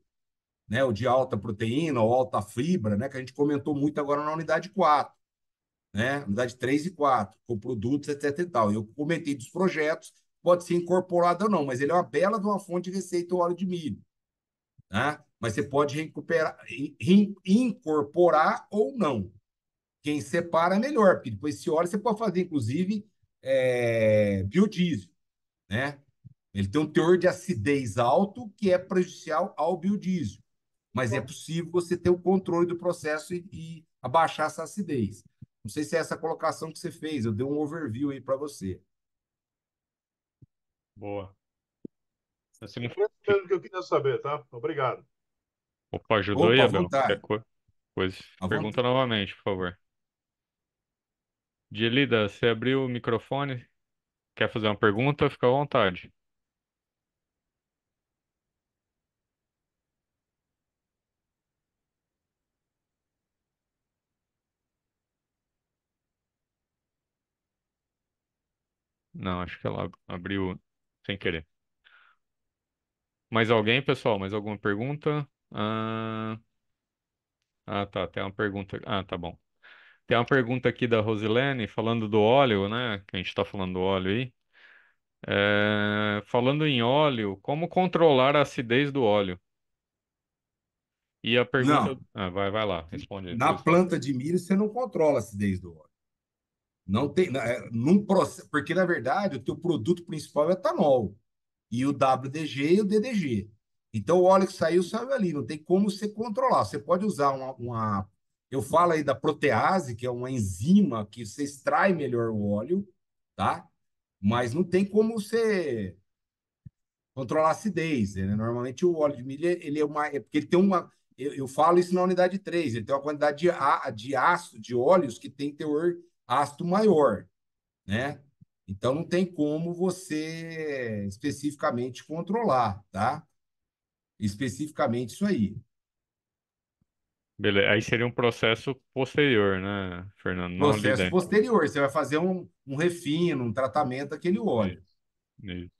A: né, o de alta proteína ou alta fibra, né, que a gente comentou muito agora na unidade 4, né, unidade 3 e 4, com produtos, etc e tal. Eu comentei dos projetos, pode ser incorporado ou não, mas ele é uma bela de uma fonte de receita o óleo de milho, né? Mas você pode incorporar ou não. Quem separa é melhor, porque depois esse óleo você pode fazer, inclusive, biodiesel, né? Ele tem um teor de acidez alto que é prejudicial ao biodiesel, mas é possível você ter o controle do processo e abaixar essa acidez. Não sei se é essa colocação que você fez, eu dei um overview aí para você.
B: Boa. Você não...
D: É isso mesmo que eu queria saber, tá? Obrigado.
B: Opa, ajudou aí,
A: Opa, à
B: Abel?
A: vontade.
B: Coisa.
A: À
B: Pergunta
A: vontade.
B: novamente, por favor. Gelida, você abriu o microfone? Quer fazer uma pergunta? Fica à vontade. Não, acho que ela abriu sem querer. Mais alguém, pessoal? Mais alguma pergunta? Tá. Tem uma pergunta. Tá bom. Tem uma pergunta aqui da Rosilene, falando do óleo, né? Que a gente está falando do óleo aí. Falando em óleo, como controlar a acidez do óleo? E a pergunta.
A: Não,
B: Vai lá, responde aí,
A: na
B: depois eu falo.
A: planta de milho você não controla a acidez do óleo. Não tem, num processo, porque na verdade o teu produto principal é o etanol e o WDG e o DDG. Então o óleo que saiu ali, não tem como você controlar. Você pode usar eu falo aí da protease, que é uma enzima que você extrai melhor o óleo, tá? Mas não tem como você controlar a acidez, né? Normalmente o óleo de milho ele é porque ele tem uma, eu falo isso na unidade 3, ele tem uma quantidade de ácido, de óleos que tem teor ácido maior, né? Então não tem como você especificamente controlar, tá? Especificamente isso aí.
B: Beleza. Aí seria um processo posterior, né, Fernando? Não ali
A: Processo
B: dentro.
A: posterior, você vai fazer um refino, um tratamento daquele óleo.
B: Isso, isso.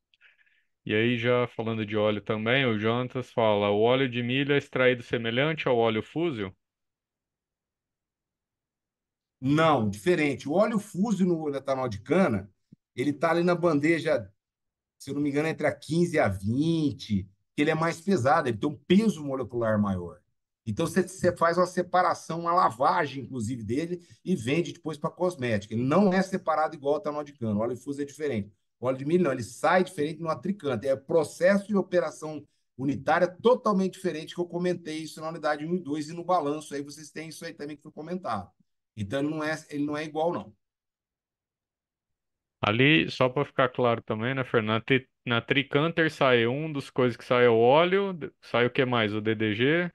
B: E aí, já falando de óleo também, o Jonatas fala: o óleo de milho é extraído semelhante ao óleo fússil?
A: Não, diferente. O óleo fúsio no etanol de cana, ele está ali na bandeja, se eu não me engano, entre a 15 e a 20, que ele é mais pesado, ele tem um peso molecular maior. Então, você faz uma separação, uma lavagem, inclusive, dele e vende depois para cosmética. Ele não é separado igual ao etanol de cana. O óleo fusio é diferente. O óleo de milho, não, ele sai diferente no tricanta. É processo de operação unitária totalmente diferente, que eu comentei isso na unidade 1 e 2 e no balanço. Aí vocês têm isso aí também que foi comentado. Então, ele não é igual, não.
B: Ali, só para ficar claro também, né, Fernando? Na Tricanter sai um dos coisas que sai é o óleo, sai o que mais? O DDG?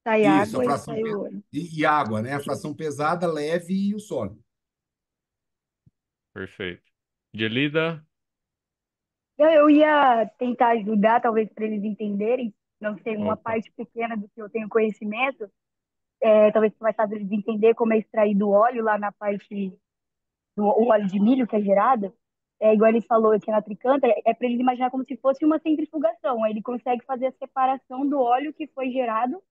E: Sai
A: Isso, a
E: água e
A: fração
E: sai o ouro.
A: e água, né? A fração pesada, leve e o sólido.
B: Perfeito. Gelida?
E: Eu ia tentar ajudar, talvez, para eles entenderem, não sei, uma
B: Opa.
E: parte pequena do que eu tenho conhecimento, talvez mais fácil eles entender como é extraído o óleo lá na parte do o óleo de milho que é gerado. Igual ele falou aqui na Tricanta, é para eles imaginar como se fosse uma centrifugação. Aí ele consegue fazer a separação do óleo que foi gerado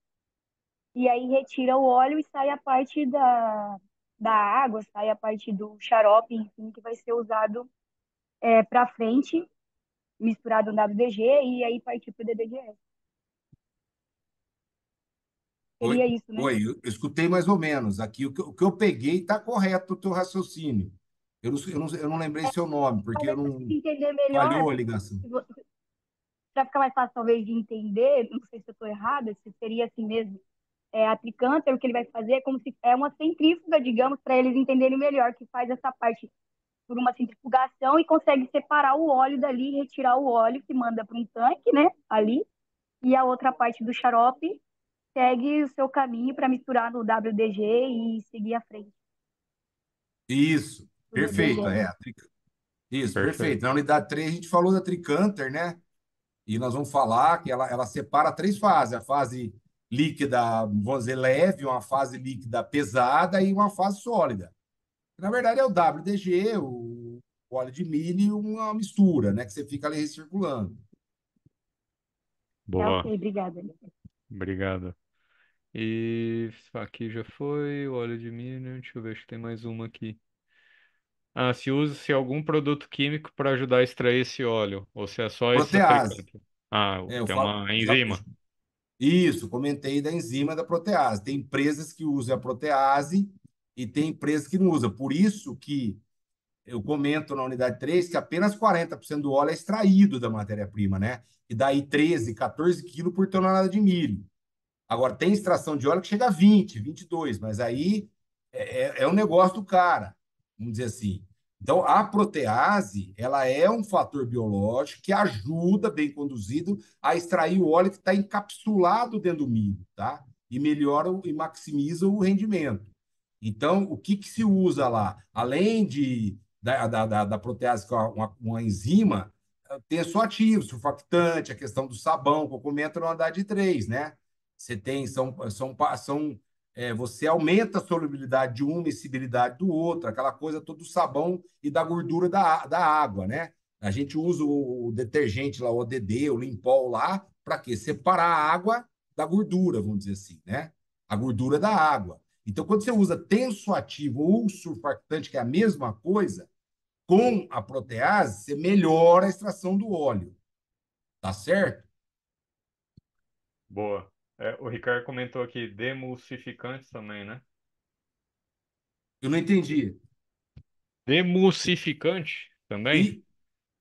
E: e aí retira o óleo e sai a parte da água, sai a parte do xarope, enfim, que vai ser usado para frente, misturado no WDG e aí partir para o DDGS.
A: Oi,
E: Seria isso, né?
A: oi, eu escutei mais ou menos. Aqui o que eu peguei está correto o teu raciocínio. Eu não lembrei seu nome, porque eu
E: Talvez para
A: não
E: entender melhor,
A: falhou a ligação.
E: para ficar mais fácil talvez de entender, não sei se eu estou errada, se seria assim mesmo. A Tricanter, o que ele vai fazer é como se é uma centrífuga, digamos, para eles entenderem melhor, que faz essa parte por uma centrifugação e consegue separar o óleo dali, retirar o óleo que manda para um tanque, né, ali, e a outra parte do xarope segue o seu caminho para misturar no WDG e seguir à frente
A: Isso,
E: do
A: perfeito.
E: DDG.
A: Isso, perfeito.
B: Perfeito.
A: Na unidade 3 a gente falou da Tricanter, né? E nós vamos falar que ela separa três fases: a fase líquida, vamos dizer, leve, uma fase líquida pesada e uma fase sólida. Na verdade, é o WDG, o óleo de milho e uma mistura, né? Que você fica ali recirculando.
E: Ok,
B: Boa.
E: obrigada.
B: Obrigado. E aqui já foi, o óleo de milho. Deixa eu ver, acho que tem mais uma aqui. Ah, se usa-se algum produto químico para ajudar a extrair esse óleo, ou se é só esse
A: Protease.
B: atricante. Ah,
A: Eu
B: tem
A: falo,
B: uma enzima.
A: isso, comentei da enzima da protease. Tem empresas que usam a protease e tem empresas que não usam. Por isso que eu comento na unidade 3 que apenas 40% do óleo é extraído da matéria-prima, né? E daí 13, 14 quilos por tonelada de milho. Agora, tem extração de óleo que chega a 20, 22, mas aí é um negócio do cara, vamos dizer assim. Então, a protease, ela é um fator biológico que ajuda, bem conduzido, a extrair o óleo que está encapsulado dentro do milho, tá? E melhora e maximiza o rendimento. Então, o que se usa lá? Além da protease, que é uma enzima, tem só ativo, surfactante, a questão do sabão, que eu comento na unidade 3, né? Você tem, você aumenta a solubilidade de uma e miscibilidade do outro, aquela coisa toda do sabão e da gordura da água, né? A gente usa o detergente lá, o ODD, o Limpol lá, para quê? Separar a água da gordura, vamos dizer assim, né? A gordura da água. Então, quando você usa tensoativo ou surfactante, que é a mesma coisa, com a protease, você melhora a extração do óleo. Tá certo?
B: Boa. O Ricardo comentou aqui demulsificantes também, né?
A: Eu não entendi.
B: Demulsificante também?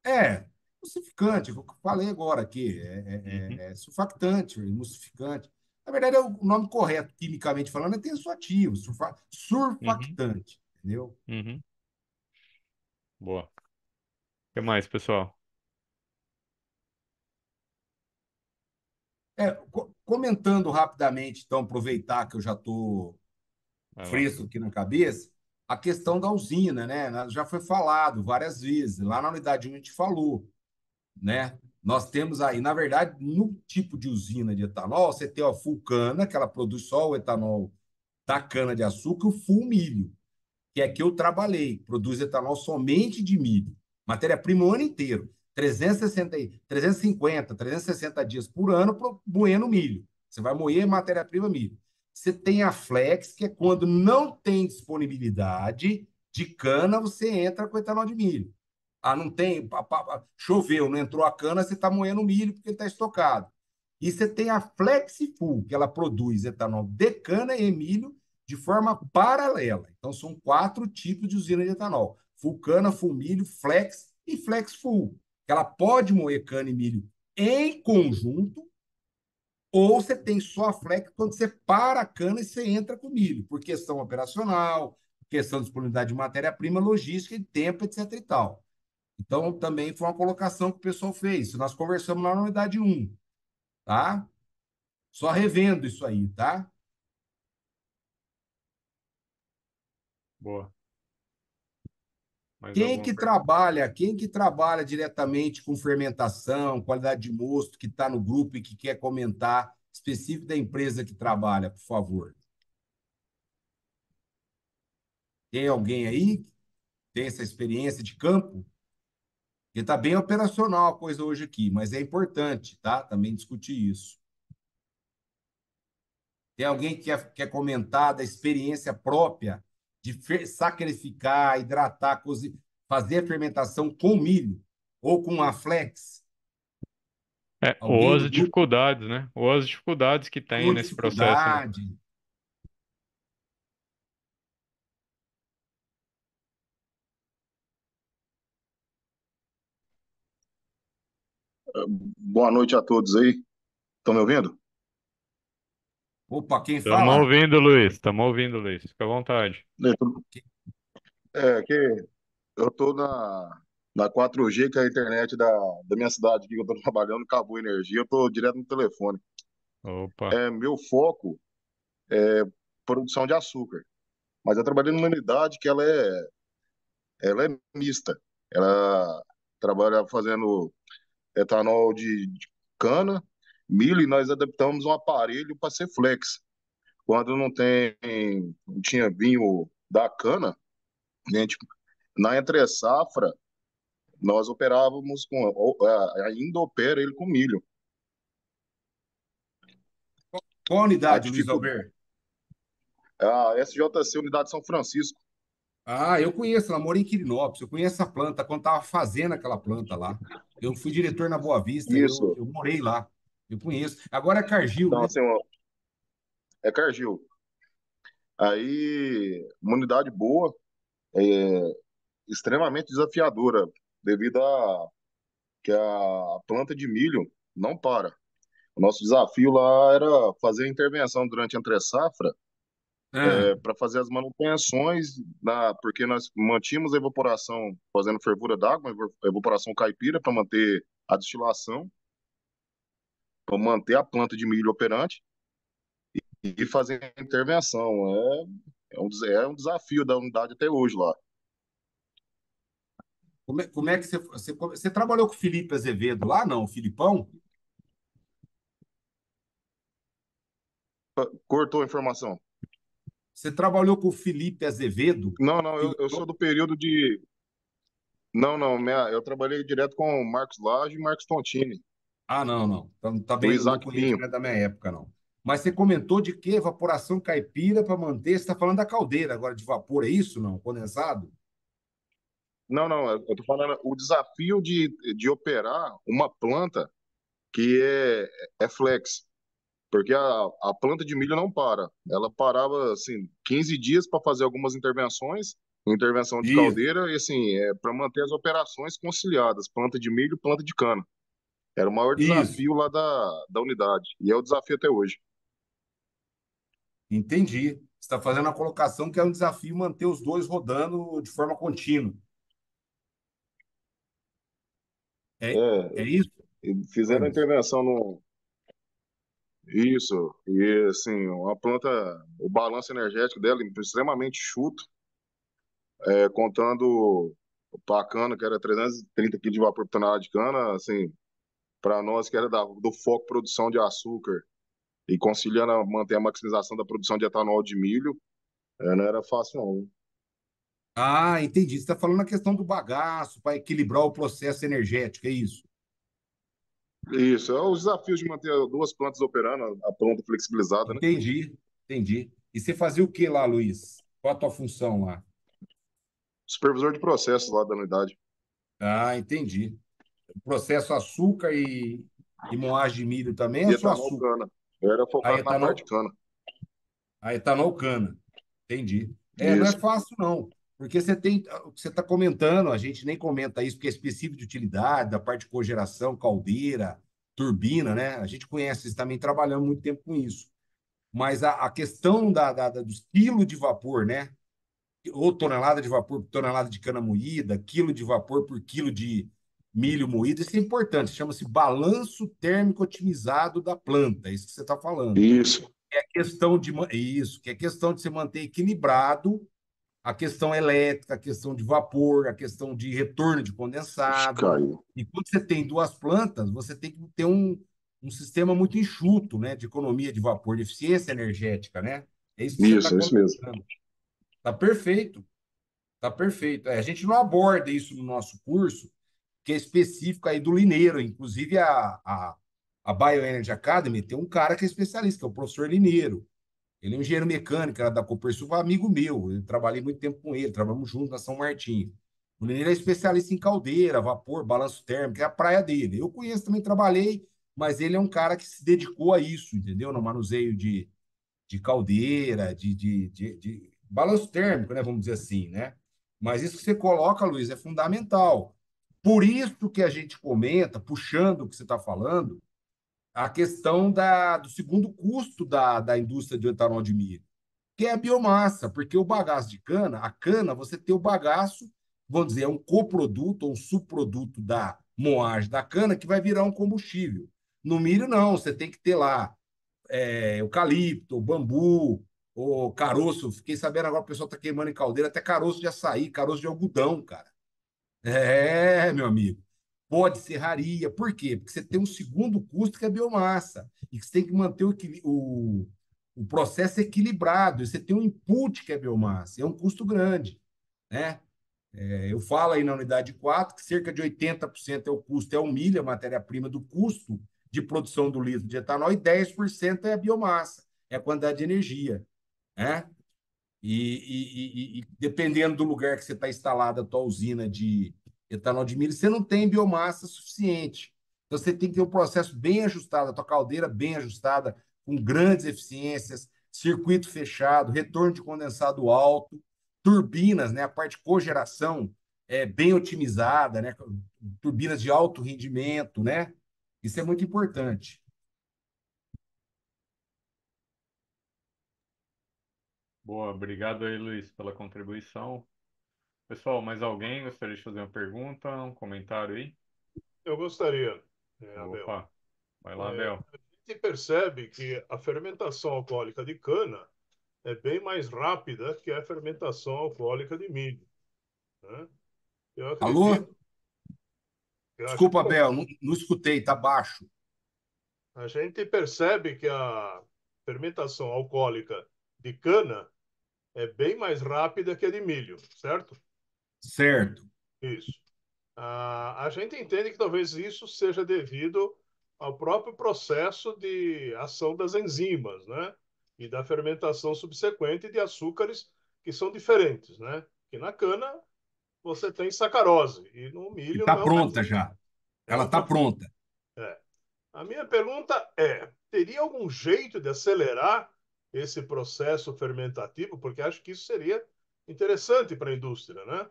A: E emulsificante, o que eu falei agora aqui,
B: Uhum,
A: é surfactante, emulsificante. Na verdade, o nome correto, quimicamente falando, é tensoativo,
B: uhum,
A: surfactante, entendeu?
B: uhum. Boa. O que mais, pessoal?
A: Comentando rapidamente, então, aproveitar que eu já estou
B: Vai lá.
A: fresco aqui na cabeça, a questão da usina, né? Já foi falado várias vezes. Lá na unidade 1 a gente falou, né? Nós temos aí, na verdade, no tipo de usina de etanol, você tem a Fulcana, que ela produz só o etanol da cana-de-açúcar, e o full milho, que é que eu trabalhei, produz etanol somente de milho. Matéria-prima o ano inteiro. 360, 350, 360 dias por ano moendo milho. Você vai moer matéria-prima milho. Você tem a flex, que é quando não tem disponibilidade de cana, você entra com etanol de milho. Ah, não tem, choveu, não entrou a cana, você está moendo milho porque está estocado. E você tem a Flexifull, que ela produz etanol de cana e milho de forma paralela. Então, são 4 tipos de usina de etanol: full cana, full milho, flex e flex full. Ela pode moer cana e milho em conjunto, ou você tem só a flex quando você para a cana e você entra com milho, por questão operacional, questão de disponibilidade de matéria-prima, logística e tempo, etc. e tal. Então, também foi uma colocação que o pessoal fez. Nós conversamos lá na unidade 1, tá? Só revendo isso aí, tá?
B: Boa. Mais
A: Quem
B: alguma
A: que
B: pergunta?
A: trabalha, quem que trabalha diretamente com fermentação, qualidade de mosto, que está no grupo e que quer comentar específico da empresa que trabalha, por favor? Tem alguém aí que tem essa experiência de campo? Porque está bem operacional a coisa hoje aqui, mas é importante, tá? Também discutir isso. Tem alguém que quer comentar da experiência própria de sacrificar, hidratar, fazer a fermentação com milho ou com a flex?
B: Ou
A: Alguém
B: as
A: do grupo?
B: dificuldades, né? Ou as dificuldades que tem
A: Ou
B: nesse processo, né?
A: dificuldade?
F: Boa noite a todos aí. Estão me ouvindo?
A: Opa, quem
B: Estamos
A: fala?
B: ouvindo, Luiz. Estamos ouvindo, Luiz. Fica à vontade.
F: Que eu estou na 4G, que é a internet da minha cidade aqui, que eu estou trabalhando, acabou a energia, eu estou direto no telefone.
B: Opa.
F: Meu foco é produção de açúcar, mas eu trabalhei numa unidade que ela é mista. Ela trabalha fazendo etanol de cana, milho, e nós adaptamos um aparelho para ser flex. Quando não tinha vinho da cana, a gente, na entre-safra, nós operávamos ainda opera ele com milho.
A: Qual
F: A
A: unidade, Luiz
F: dificuldade,
A: Alberto?
F: a SJC Unidade São Francisco.
A: Ah, eu conheço, ela mora em Quirinópolis. Eu conheço a planta, quando estava fazendo aquela planta lá. Eu fui diretor na Boa Vista, eu,
F: Isso.
A: eu morei lá. Eu conheço. Agora é Cargill,
F: Então,
A: né?
F: assim, ó, é Cargill. Aí, uma unidade boa, extremamente desafiadora, devido a que a planta de milho não para. O nosso desafio lá era fazer a intervenção durante a entre-safra
A: Ah,
F: para fazer as manutenções, porque nós mantínhamos a evaporação fazendo fervura d'água, evaporação caipira para manter a destilação, para manter a planta de milho operante e fazer a intervenção. É um desafio da unidade até hoje lá.
A: como é que você trabalhou com o Felipe Azevedo lá, não? O Filipão?
F: Cortou a informação.
A: Você trabalhou com o Felipe Azevedo?
F: Não, não, eu sou
A: Filipão?
F: do período de. Não, não, eu trabalhei direto com o Marcos Lage e Marcos Tontini,
A: Ah, não, não. Então, tá
F: o
A: bem, eu não
F: Isaac
A: conheço,
F: Pinho.
A: não é da minha época, não. Mas você comentou de que evaporação caipira para manter. Você está falando da caldeira agora de vapor, é isso, não? Condensado?
F: Não, não, eu tô falando o desafio de operar uma planta que é flex, porque a planta de milho não para. Ela parava, assim, 15 dias para fazer algumas intervenções, intervenção de
A: Isso,
F: caldeira, e assim, para manter as operações conciliadas, planta de milho, planta de cana. Era o maior
A: isso.
F: desafio lá da unidade, e é o desafio até hoje.
A: Entendi. Você está fazendo a colocação que é um desafio manter os dois rodando de forma contínua. É,
F: É,
A: é isso? Oi,
F: fizeram a
A: Luiz.
F: intervenção Isso, e assim, uma planta, o balanço energético dela é extremamente chuto, contando para a cana, que era 330 quilos de vapor por tonelada de cana, assim, para nós que era do foco produção de açúcar e conciliando manter a maximização da produção de etanol de milho, não era fácil não.
A: Ah, entendi. Você está falando a questão do bagaço para equilibrar o processo energético, é isso?
F: Isso, é os desafios de manter duas plantas operando, a planta flexibilizada, né?
A: Entendi, entendi. E você fazia o que lá, Luiz? Qual a tua função lá?
F: Supervisor de processos lá da unidade.
A: Ah, entendi. Processo açúcar e moagem de milho também
F: E
A: é só
F: etanol
A: açúcar?
F: cana. Eu era
A: A
F: focado na parte
A: etanol,
F: cana.
A: a etanol cana. Entendi. Não é
F: Isso,
A: fácil, não. Porque você tem o que você está comentando, a gente nem comenta isso, porque é específico de utilidade, da parte de cogeração, caldeira, turbina, né? A gente conhece isso também, trabalhando muito tempo com isso. Mas a questão dos quilos de vapor, né? Ou tonelada de vapor por tonelada de cana moída, quilo de vapor por quilo de milho moído, isso é importante, chama-se balanço térmico otimizado da planta, é isso que você está falando.
F: isso,
A: É questão de isso, que é questão de se manter equilibrado a questão elétrica, a questão de vapor, a questão de retorno de condensado.
F: caiu.
A: E quando você tem duas plantas, você tem que ter um sistema muito enxuto, né, de economia de vapor, de eficiência energética, né? É isso que você está
F: Isso mesmo.
A: colocando. Tá perfeito, tá perfeito. A gente não aborda isso no nosso curso, que é específico aí do Lineiro. Inclusive, a Bioenergy Academy tem um cara que é especialista, que é o professor Lineiro. Ele é um engenheiro mecânico, era da Copersul, amigo meu. Eu trabalhei muito tempo com ele, trabalhamos juntos na São Martinho. O Lineiro é especialista em caldeira, vapor, balanço térmico, é a praia dele. Eu conheço, também trabalhei, mas ele é um cara que se dedicou a isso, entendeu? No manuseio de caldeira, de balanço térmico, né? Vamos dizer assim, né? Mas isso que você coloca, Luiz, é fundamental. Por isso que a gente comenta, puxando o que você está falando, a questão do segundo custo da indústria de etanol de milho, que é a biomassa, porque o bagaço de cana, a cana, você tem o bagaço, vamos dizer, é um coproduto ou um subproduto da moagem da cana que vai virar um combustível. No milho, não, você tem que ter lá eucalipto, bambu, o caroço. Fiquei sabendo agora que o pessoal está queimando em caldeira até caroço de açaí, caroço de algodão, cara. Meu amigo. Pode ser serraria. Por quê? Porque você tem um segundo custo que é a biomassa. E que você tem que manter o processo equilibrado. E você tem um input que é a biomassa. É um custo grande, né? Eu falo aí na unidade 4 que cerca de 80% é o custo, é o milho, a matéria-prima do custo de produção do litro de etanol, e 10% é a biomassa, é a quantidade de energia, né? E dependendo do lugar que você está instalada a tua usina de etanol de milho, você não tem biomassa suficiente. Então, você tem que ter um processo bem ajustado, a tua caldeira bem ajustada, com grandes eficiências, circuito fechado, retorno de condensado alto, turbinas, né? A parte de cogeração é bem otimizada, né? Turbinas de alto rendimento, né? Isso é muito importante.
B: Boa, obrigado aí, Luiz, pela contribuição. Pessoal, mais alguém gostaria de fazer uma pergunta, um comentário aí?
D: Eu gostaria, Abel.
B: Opa, vai lá, Bel.
D: A gente percebe que a fermentação alcoólica de cana é bem mais rápida que a fermentação alcoólica de milho, né? Eu
A: Alô?
D: acredito, eu acho que
A: Desculpa, Bel, não escutei, tá baixo.
D: a gente percebe que a fermentação alcoólica de cana é bem mais rápida que a de milho, certo?
A: Certo.
D: Isso. A gente entende que talvez isso seja devido ao próprio processo de ação das enzimas, né? E da fermentação subsequente de açúcares que são diferentes, né? Que na cana você tem sacarose e no
A: E
D: milho
A: está
D: não é,
A: pronta já.
D: é
A: Ela está
D: outra.
A: pronta.
D: É. A minha pergunta é: teria algum jeito de acelerar esse processo fermentativo? Porque acho que isso seria interessante para a indústria, né?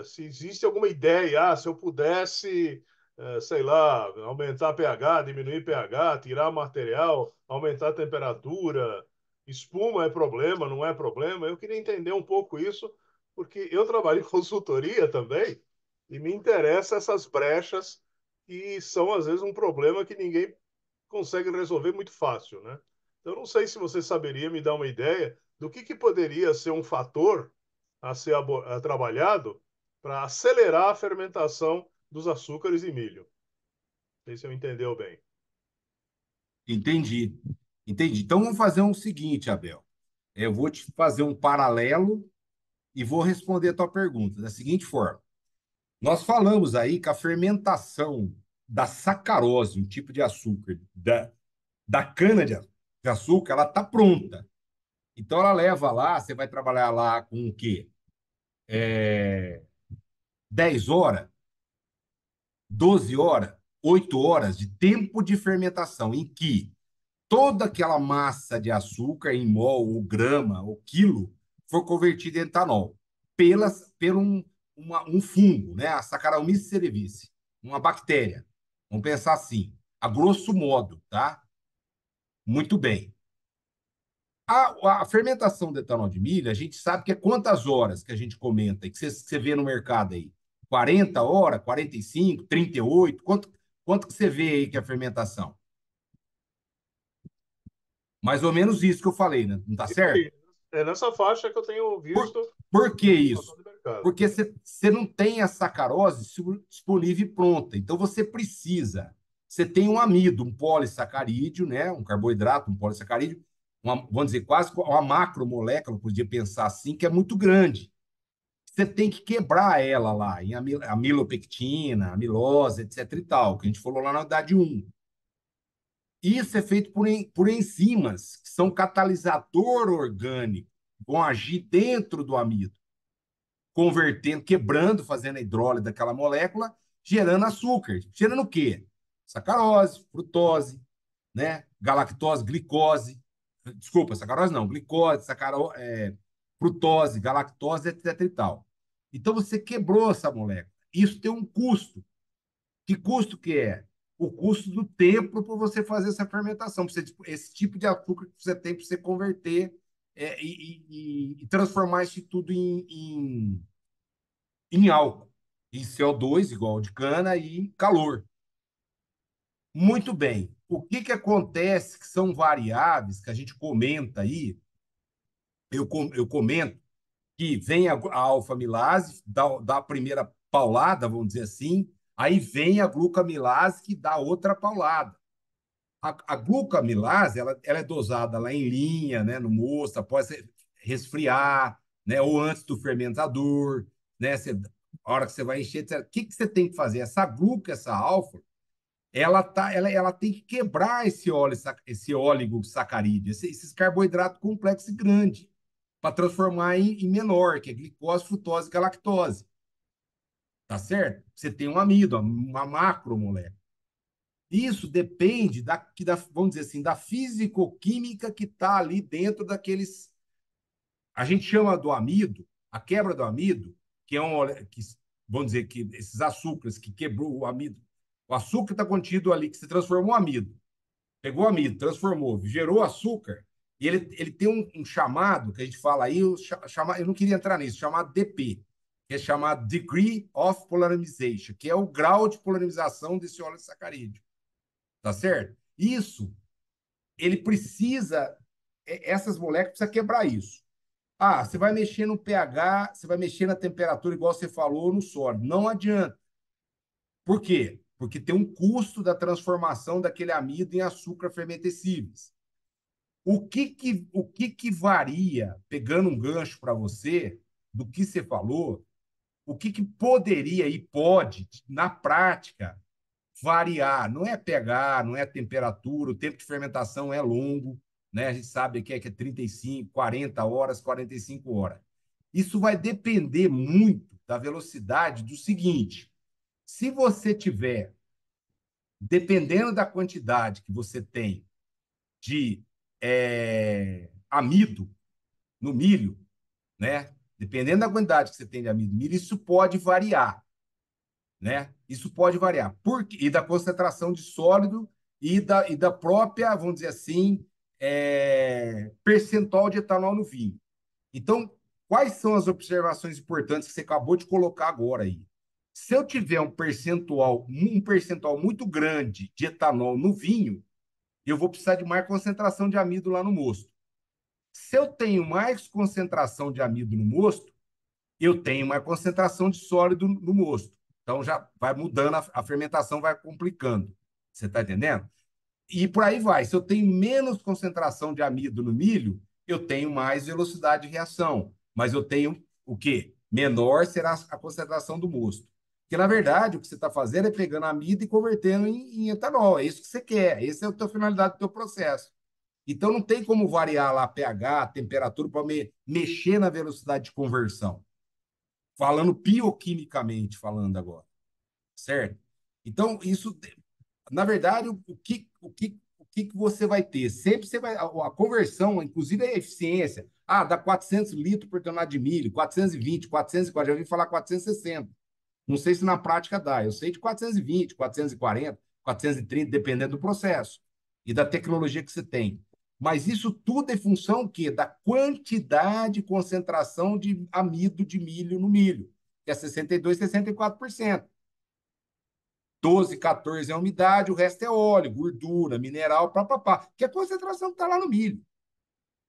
D: Se existe alguma ideia, se eu pudesse, sei lá, aumentar pH, diminuir pH, tirar material, aumentar a temperatura, espuma é problema, não é problema? Eu queria entender um pouco isso, porque eu trabalho em consultoria também e me interessa essas brechas que são, às vezes, um problema que ninguém consegue resolver muito fácil, né? Então, não sei se você saberia me dar uma ideia do que poderia ser um fator a ser trabalhado para acelerar a fermentação dos açúcares e milho. Não sei se eu entendeu bem.
A: Entendi. Entendi. Então, vamos fazer o seguinte, Abel. Eu vou te fazer um paralelo e vou responder a tua pergunta da seguinte forma. Nós falamos aí que a fermentação da sacarose, um tipo de açúcar, da cana de açúcar, ela está pronta. Então, ela leva lá, você vai trabalhar lá com o quê? 10 horas, 12 horas, 8 horas de tempo de fermentação, em que toda aquela massa de açúcar em mol, ou grama, ou quilo, for convertida em etanol pelo um fungo, né? A Saccharomyces cerevisiae, uma bactéria. Vamos pensar assim, a grosso modo, tá? Muito bem. A fermentação do etanol de milho, a gente sabe que é quantas horas que a gente comenta, e que você vê no mercado aí? 40 horas, 45, 38? Quanto que você vê aí que é a fermentação? Mais ou menos isso que eu falei, né? Não tá
D: Isso
A: certo?
D: aí. É nessa faixa que eu tenho
A: Por,
D: visto
A: por que
D: na
A: isso?
D: situação de mercado.
A: Porque você não tem a sacarose disponível e pronta. Então você precisa. Você tem um amido, um polissacarídeo, né? Um carboidrato, um polissacarídeo, vamos dizer, quase uma macromolécula, podia pensar assim, que é muito grande. Você tem que quebrar ela lá em amilopectina, amilose, etc. e tal, que a gente falou lá na unidade 1. Isso é feito por enzimas, que são catalisador orgânico, vão agir dentro do amido, convertendo, quebrando, fazendo a hidrólise daquela molécula, gerando açúcar. Gerando o quê? Sacarose, frutose, né? Galactose, glicose. Desculpa, sacarose não, glicose, frutose, galactose, etc. e tal. Então você quebrou essa molécula. Isso tem um custo. Que custo que é? O custo do tempo para você fazer essa fermentação, esse tipo de açúcar que você tem para você converter e transformar isso tudo em álcool, em CO2, igual de cana, e em calor. Muito bem. O que, que acontece que são variáveis que a gente comenta aí? Eu comento que vem a alfa-milase, dá a primeira paulada, vamos dizer assim, aí vem a glucamilase que dá outra paulada. A glucamilase, ela é dosada lá em linha, né, no mosto, após resfriar, né, ou antes do fermentador, né, a hora que você vai encher, etc. O que, que você tem que fazer? Essa gluca, essa alfa, ela tem que quebrar esse oligosacarídeo, esses carboidratos complexos e grandes, para transformar em menor, que é glicose, frutose e galactose. Tá certo? Você tem um amido, uma macromolécula. Isso depende vamos dizer assim, da fisicoquímica que está ali dentro daqueles. A gente chama do amido, a quebra do amido, que é vamos dizer que esses açúcares que quebrou o amido. O açúcar está contido ali, que se transformou em amido. Pegou amido, transformou, gerou açúcar, e ele tem um chamado, que a gente fala aí, eu não queria entrar nisso, chamado DP, que é chamado Degree of Polarization, que é o grau de polarização desse óleo sacarídeo. Tá certo? Isso, ele precisa, essas moléculas precisam quebrar isso. Ah, você vai mexer no pH, você vai mexer na temperatura, igual você falou, no sólido. Não adianta. Por quê? Porque tem um custo da transformação daquele amido em açúcar fermentescíveis. O que varia, pegando um gancho para você, do que você falou, o que poderia e pode, na prática, variar? Não é pH, não é temperatura, o tempo de fermentação é longo, né? A gente sabe que é 35, 40 horas, 45 horas. Isso vai depender muito da velocidade do seguinte: se você tiver, dependendo da quantidade que você tem de amido no milho, né? Dependendo da quantidade que você tem de amido no milho, isso pode variar, né? Isso pode variar. E da concentração de sólido e da própria, vamos dizer assim, percentual de etanol no vinho. Então, quais são as observações importantes que você acabou de colocar agora aí? Se eu tiver um percentual muito grande de etanol no vinho, eu vou precisar de mais concentração de amido lá no mosto. Se eu tenho mais concentração de amido no mosto, eu tenho mais concentração de sólido no mosto. Então já vai mudando, a fermentação vai complicando. Você está entendendo? E por aí vai. Se eu tenho menos concentração de amido no milho, eu tenho mais velocidade de reação. Mas eu tenho o quê? Menor será a concentração do mosto. Porque, na verdade, o que você está fazendo é pegando amido e convertendo em etanol. É isso que você quer. Essa é a tua finalidade do teu processo. Então, não tem como variar lá pH, temperatura, para mexer na velocidade de conversão. Falando bioquimicamente, falando agora. Certo? Então, isso, na verdade, o que você vai ter? Sempre você vai. A conversão, inclusive a eficiência. Dá 400 litros por tonelada de milho, 420, 440. Já ouvi falar 460. Não sei se na prática dá. Eu sei de 420, 440, 430, dependendo do processo e da tecnologia que você tem. Mas isso tudo é função quê? Da quantidade de concentração de amido de milho no milho, que é 62, 64%. 12, 14 é umidade, o resto é óleo, gordura, mineral, papapá, que é a concentração que está lá no milho.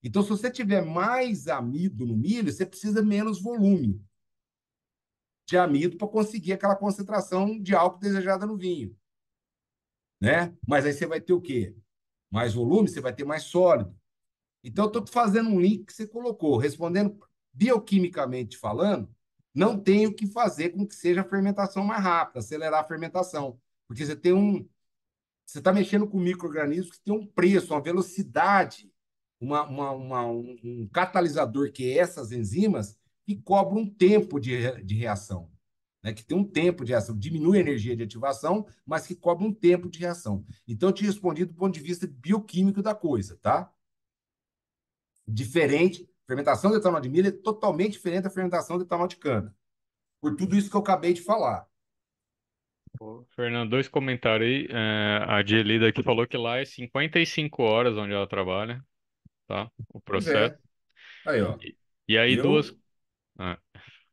A: Então, se você tiver mais amido no milho, você precisa menos volume de amido para conseguir aquela concentração de álcool desejada no vinho, né? Mas aí você vai ter o quê? Mais volume, você vai ter mais sólido. Então, eu estou fazendo um link que você colocou, respondendo bioquimicamente falando, não tem o que fazer com que seja a fermentação mais rápida, acelerar a fermentação, porque você está mexendo com micro-organismos que têm um preço, uma velocidade, um catalisador que é essas enzimas, que cobra um tempo de reação, né? Que tem um tempo de reação, diminui a energia de ativação, mas que cobra um tempo de reação. Então, eu te respondi do ponto de vista bioquímico da coisa, tá? Diferente, fermentação de etanol de milho é totalmente diferente da fermentação de etanol de cana, por tudo isso que eu acabei de falar.
B: Ô, Fernando, dois comentários aí. A Dielida aqui falou que lá é 55 horas onde ela trabalha, tá? O
A: Pois
B: processo.
A: é. Aí, ó.
B: E aí
A: Eu.
B: ah,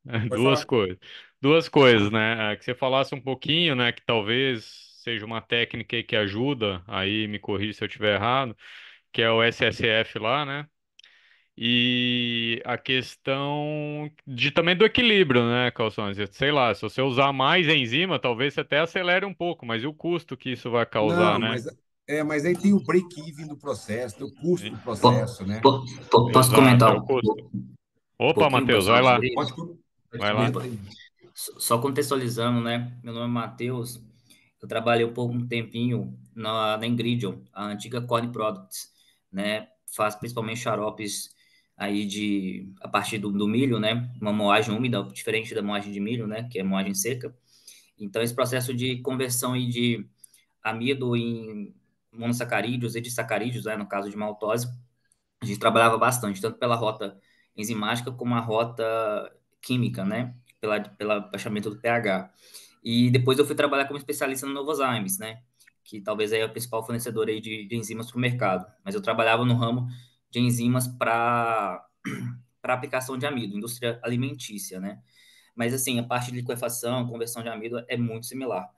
A: Pode
B: duas
A: falar.
B: coisas. Duas coisas, né? Que você falasse um pouquinho, né? Que talvez seja uma técnica aí que ajuda, aí me corrija se eu estiver errado, que é o SSF lá, né? E a questão de também do equilíbrio, né, Calções? Sei lá, se você usar mais enzima, talvez você até acelere um pouco, mas e o custo que isso vai causar,
A: Não,
B: né?
A: mas aí tem o break-even do processo, tem o custo
B: E-
A: do processo, né?
G: Posso
B: Exato, é
G: comentar
B: o custo. Opa,
G: pouquinho,
B: Matheus, vai
G: pessoal,
B: lá,
G: sobre
A: Pode,
G: isso?
B: vai lá.
G: Desculpa. Só contextualizando, né? Meu nome é Matheus. Eu trabalhei um tempinho na Ingridion, a antiga Corn Products, né? Faz principalmente xaropes aí a partir do milho, né? Uma moagem úmida, diferente da moagem de milho, né? Que é moagem seca. Então, esse processo de conversão aí de amido em monossacarídeos e disacarídeos, né? No caso de maltose, a gente trabalhava bastante, tanto pela rota enzimática como a rota química, né? Pela baixamento do pH. E depois eu fui trabalhar como especialista no Novozymes, né? Que talvez aí é o principal fornecedor aí de enzimas para o mercado. Mas eu trabalhava no ramo de enzimas para aplicação de amido, indústria alimentícia, né? Mas assim, a parte de liquefação, conversão de amido é muito similar.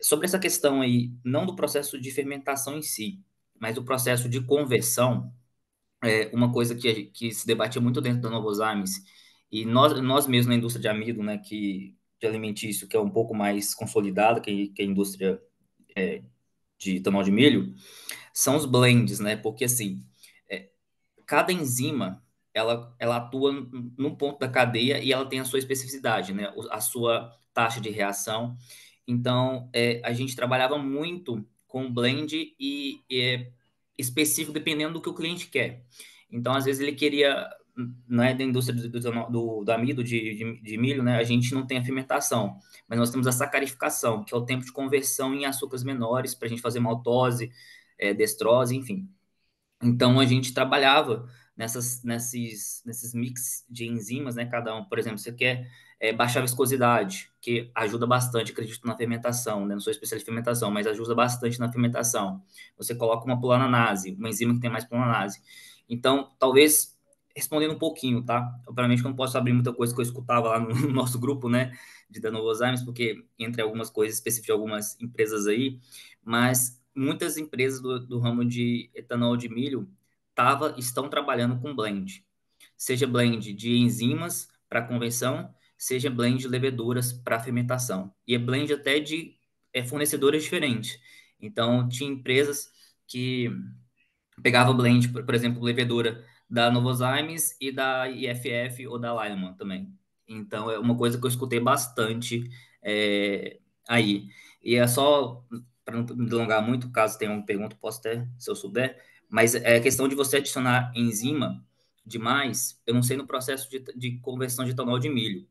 G: Sobre essa questão aí, não do processo de fermentação em si, mas do processo de conversão, uma coisa que se debatia muito dentro da Novozymes, e nós mesmos na indústria de amido, né, de alimentício, que é um pouco mais consolidada que a indústria de etanol de milho, são os blends, né, porque assim, cada enzima, ela atua num ponto da cadeia e ela tem a sua especificidade, né, a sua taxa de reação. Então, a gente trabalhava muito com blend específico dependendo do que o cliente quer. Então, às vezes ele queria, né, da indústria do amido de milho, né, a gente não tem a fermentação, mas nós temos a sacarificação, que é o tempo de conversão em açúcares menores para a gente fazer maltose, destrose, enfim. Então, a gente trabalhava nesses mix de enzimas, né? Cada um, por exemplo, você quer baixar a viscosidade, que ajuda bastante, acredito, na fermentação, né? Não sou especialista em fermentação, mas ajuda bastante na fermentação. Você coloca uma pulanase, uma enzima que tem mais pulanase. Então, talvez, respondendo um pouquinho, tá? Obviamente que eu não posso abrir muita coisa que eu escutava lá no nosso grupo, né? De Novozymes, porque entre algumas coisas específicas de algumas empresas aí, mas muitas empresas do ramo de etanol de milho estão trabalhando com blend, seja blend de enzimas para conversão, seja blend de leveduras para fermentação, e é blend até de fornecedores diferentes. Então, tinha empresas que pegava o blend, por exemplo, levedura da Novozymes e da IFF ou da Lyman também. Então, é uma coisa que eu escutei bastante aí. E é só, para não me delongar muito, caso tenha uma pergunta, posso até, se eu souber, mas é a questão de você adicionar enzima demais, eu não sei no processo de conversão de etanol de milho.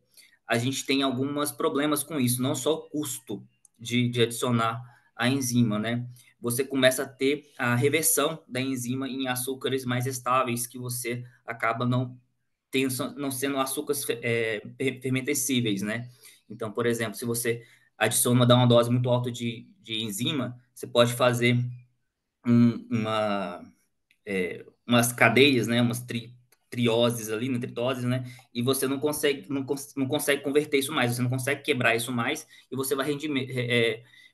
G: A gente tem alguns problemas com isso, não só o custo de adicionar a enzima, né? Você começa a ter a reversão da enzima em açúcares mais estáveis, que você acaba não sendo açúcares fermentescíveis, né? Então, por exemplo, se você dá uma dose muito alta de enzima, você pode fazer umas cadeias, né? Umas trioses ali, né? Tritoses, né? E você não consegue converter isso mais, você não consegue quebrar isso mais, e você vai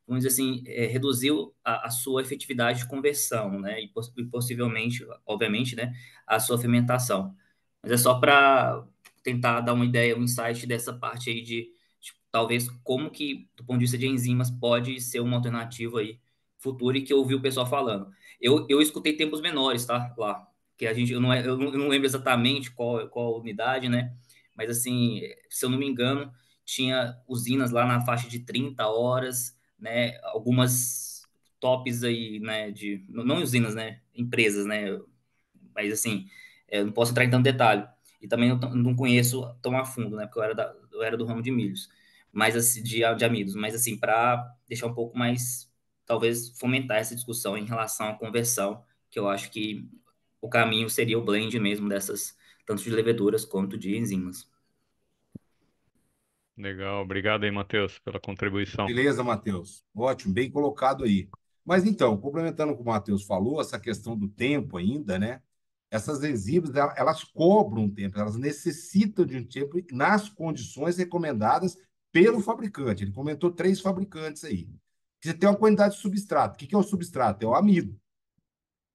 G: vamos dizer assim, reduzir a sua efetividade de conversão, né? E possivelmente, obviamente, né? A sua fermentação. Mas é só para tentar dar uma ideia, um insight dessa parte aí de talvez como que, do ponto de vista de enzimas, pode ser uma alternativa aí futura e que eu ouvi o pessoal falando. Eu escutei tempos menores, tá? Lá. Que a gente, eu não lembro exatamente qual unidade, né? Mas, assim, se eu não me engano, tinha usinas lá na faixa de 30 horas, né? Algumas tops aí, né? Não usinas, né? Empresas, né? Mas, assim, eu não posso entrar em tanto detalhe. E também não conheço tão a fundo, né? Porque eu era do ramo de milhos, mas assim, de amidos. Mas, assim, para deixar um pouco mais, talvez, fomentar essa discussão em relação à conversão, que eu acho que o caminho seria o blend mesmo dessas, tanto de leveduras quanto de enzimas.
B: Legal, obrigado aí, Matheus, pela contribuição.
A: Beleza, Matheus. Ótimo, bem colocado aí. Mas então, complementando o que o Matheus falou, essa questão do tempo ainda, né? Essas enzimas, elas cobram um tempo, elas necessitam de um tempo nas condições recomendadas pelo fabricante. Ele comentou 3 fabricantes aí. Você tem uma quantidade de substrato. O que é o substrato? É o amido.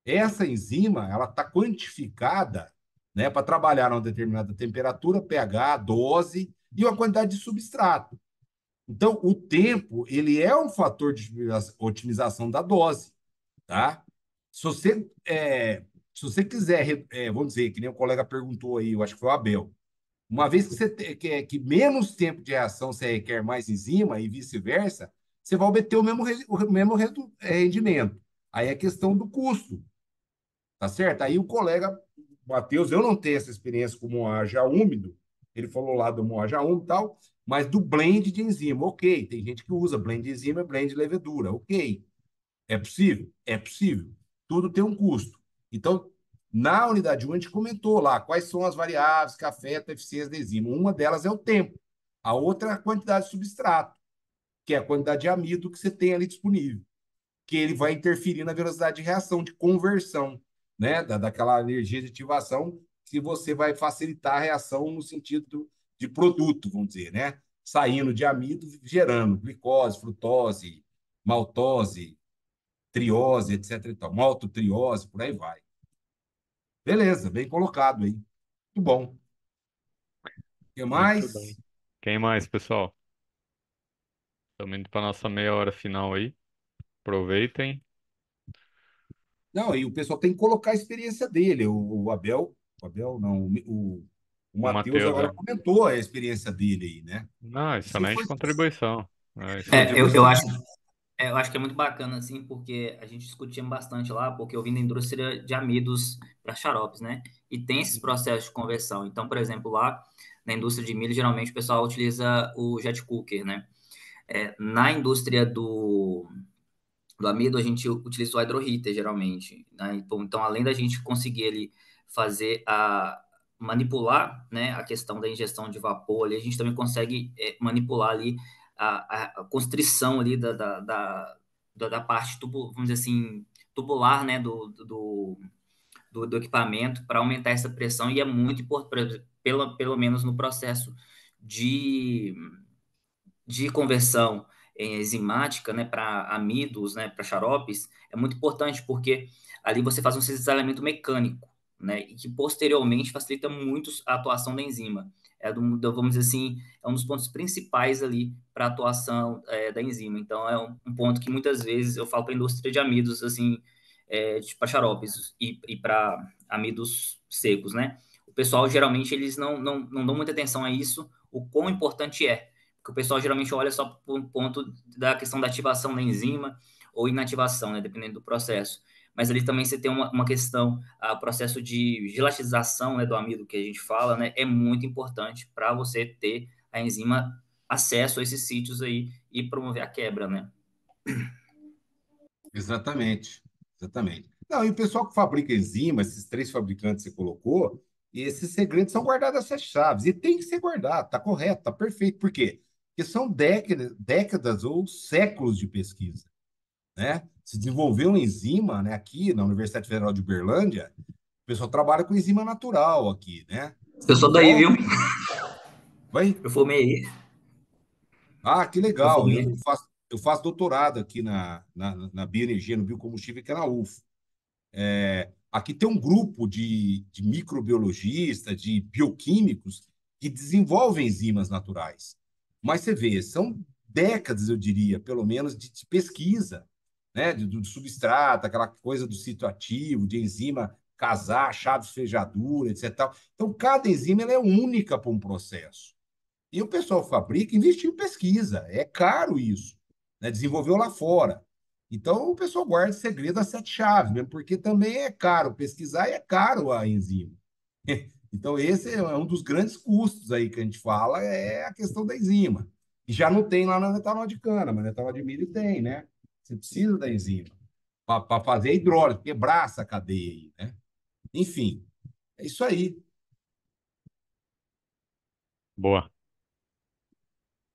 A: Essa enzima, ela está quantificada, né, para trabalhar a uma determinada temperatura, pH, dose e uma quantidade de substrato. Então, o tempo, ele é um fator de otimização da dose, tá? Se você quiser, vamos dizer, que nem o colega perguntou aí, eu acho que foi o Abel, uma vez que você quer que menos tempo de reação você requer mais enzima e vice-versa, você vai obter o mesmo rendimento. Aí é questão do custo, tá certo? Aí o colega Matheus, eu não tenho essa experiência com moagem úmido, ele falou lá do moagem úmido e tal, mas do blend de enzima, ok. Tem gente que usa blend de enzima e blend de levedura, ok. É possível? É possível. Tudo tem um custo. Então, na unidade 1, a gente comentou lá quais são as variáveis que afetam a eficiência da enzima. Uma delas é o tempo. A outra é a quantidade de substrato, que é a quantidade de amido que você tem ali disponível, que ele vai interferir na velocidade de reação, de conversão, né? Daquela energia de ativação, que você vai facilitar a reação no sentido de produto, vamos dizer, né? Saindo de amido, gerando glicose, frutose, maltose, triose, etc. E tal. Maltotriose, por aí vai. Beleza, bem colocado aí. Muito bom. O que
B: Muito
A: mais?
B: bem. Quem mais, pessoal? Estamos indo para nossa meia hora final aí. Aproveitem.
A: Não, e o pessoal tem que colocar a experiência dele. O Abel não, o
B: O
A: Matheus
B: Matheus,
A: agora
B: é.
A: comentou a experiência dele aí, né?
B: Não,
A: Se
B: excelente
A: for,
B: contribuição.
A: se for de
G: Eu, eu
A: você.
G: acho eu acho que é muito bacana, assim, porque a gente discutia bastante lá, porque eu vim da indústria de amidos para xaropes, né? E tem esses processos de conversão. Então, por exemplo, lá na indústria de milho, geralmente o pessoal utiliza o jet cooker, né? Na indústria do amido, a gente utiliza o hydroheater, geralmente, né? Então, além da gente conseguir ali fazer manipular, né, a questão da ingestão de vapor ali, a gente também consegue manipular ali a constrição ali da parte, vamos dizer assim, tubular, né, do equipamento para aumentar essa pressão, e é muito importante, pelo menos no processo de, de conversão enzimática, né, para amidos, né, para xaropes, é muito importante porque ali você faz um cisalhamento mecânico, né, e que posteriormente facilita muito a atuação da enzima. Vamos dizer assim, é um dos pontos principais ali para a atuação da enzima. Então, é um ponto que muitas vezes eu falo para a indústria de amidos, assim, para xaropes e para amidos secos, né? O pessoal, geralmente, eles não dão muita atenção a isso, o quão importante é. Porque o pessoal, geralmente, olha só para o ponto da questão da ativação da enzima ou inativação, né? Dependendo do processo. Mas ali também você tem uma questão, o processo de gelatização, né, do amido que a gente fala, né, é muito importante para você ter a enzima acesso a esses sítios aí e promover a quebra, né?
A: Exatamente, exatamente. Não, e o pessoal que fabrica enzima, esses três fabricantes que você colocou, esses segredos são guardados às sete chaves. E tem que ser guardado, tá correto, tá perfeito. Por quê? Porque são décadas ou séculos de pesquisa, né? Se desenvolveu uma enzima, né, aqui na Universidade Federal de Uberlândia, o pessoal trabalha com enzima natural aqui, né? Se
G: Eu sou daí, viu?
A: desenvolve. Vai?
G: Eu formei.
A: Ah, que
G: Eu
A: legal.
G: formei.
A: Eu faço doutorado aqui na bioenergia, no biocombustível, que é na UF. Aqui tem um grupo de microbiologistas, de bioquímicos, que desenvolvem enzimas naturais. Mas você vê, são décadas, eu diria, pelo menos, de pesquisa, né? Do substrato, aquela coisa do sítio ativo, de enzima casar, chaves fechadura, etc. Tal. Então, cada enzima ela é única para um processo. E o pessoal fabrica, investiu em pesquisa. É caro isso, né? Desenvolveu lá fora. Então, o pessoal guarda segredo a sete chaves, mesmo porque também é caro pesquisar e é caro a enzima. Então, esse é um dos grandes custos aí que a gente fala, é a questão da enzima. E já não tem lá na etanol de cana, mas na etanol de milho tem, né? Você precisa da enzima para fazer a hidrólise, quebrar essa cadeia aí, né? Enfim, é isso aí.
B: Boa.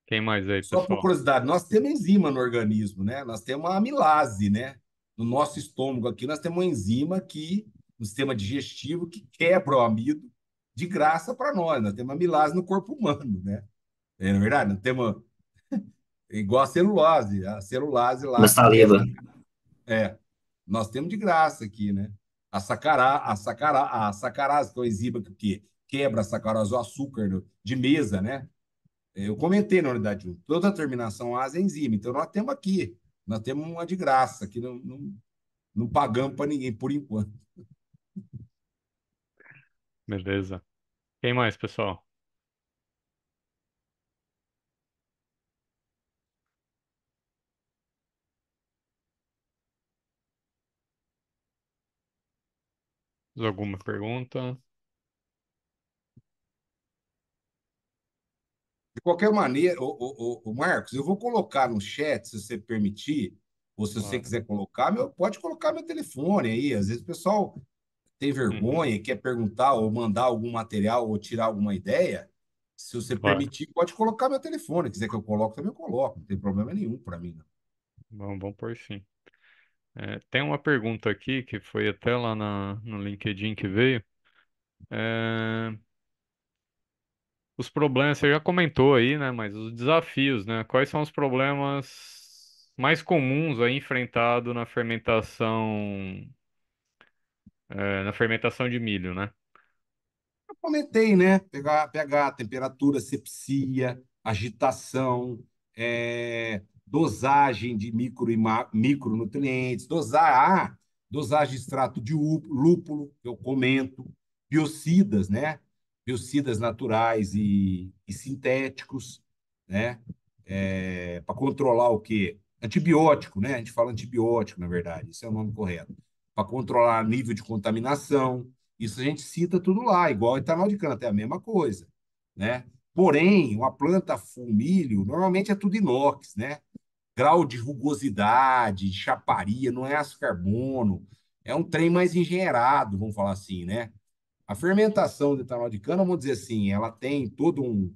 B: Quem mais aí,
A: Só por
B: pessoal?
A: curiosidade, nós temos enzima no organismo, né? Nós temos a amilase, né? No nosso estômago aqui, nós temos uma enzima que, no sistema digestivo, que quebra o amido de graça para nós. Nós temos amilase no corpo humano, né? É, na verdade, nós temos igual a celulase
G: Na
A: lá que
G: saliva.
A: quebra. É, nós temos de graça aqui, né? A sacarase, que é uma enzima que quebra a sacarose, o açúcar de mesa, né? Eu comentei na unidade 1, toda terminação asa é enzima. Então, nós temos aqui, nós temos uma de graça, que não pagamos para ninguém por enquanto.
B: Beleza. Quem mais, pessoal? Mais alguma pergunta?
A: De qualquer maneira, Marcos, eu vou colocar no chat, se você permitir, ou se você
B: Claro.
A: quiser colocar, pode colocar meu telefone aí. Às vezes o pessoal tem
B: Uhum,
A: vergonha, quer perguntar ou mandar algum material ou tirar alguma ideia. Se você
B: claro.
A: permitir, pode colocar meu telefone. Se quiser que eu coloque, também eu coloco. Não tem problema nenhum para mim, não.
B: Vamos por sim. Tem uma pergunta aqui que foi até lá no LinkedIn que veio. É, os problemas, você já comentou aí, né? Mas os desafios, né? Quais são os problemas mais comuns aí enfrentados na fermentação de milho, né?
A: Comentei, né? pH, temperatura, sepsia, agitação, dosagem de micronutrientes, dosagem de extrato de lúpulo, que eu comento, biocidas, né? Biocidas naturais e sintéticos, né? Para controlar o quê? Antibiótico, né? A gente fala antibiótico, na verdade, esse é o nome correto. Para controlar nível de contaminação, isso a gente cita tudo lá, igual etanol de cana, é a mesma coisa, né? Porém, uma planta full milho, normalmente é tudo inox, né? Grau de rugosidade, de chaparia, não é aço carbono, é um trem mais engenheirado, vamos falar assim, né? A fermentação do etanol de cana, vamos dizer assim, ela tem todo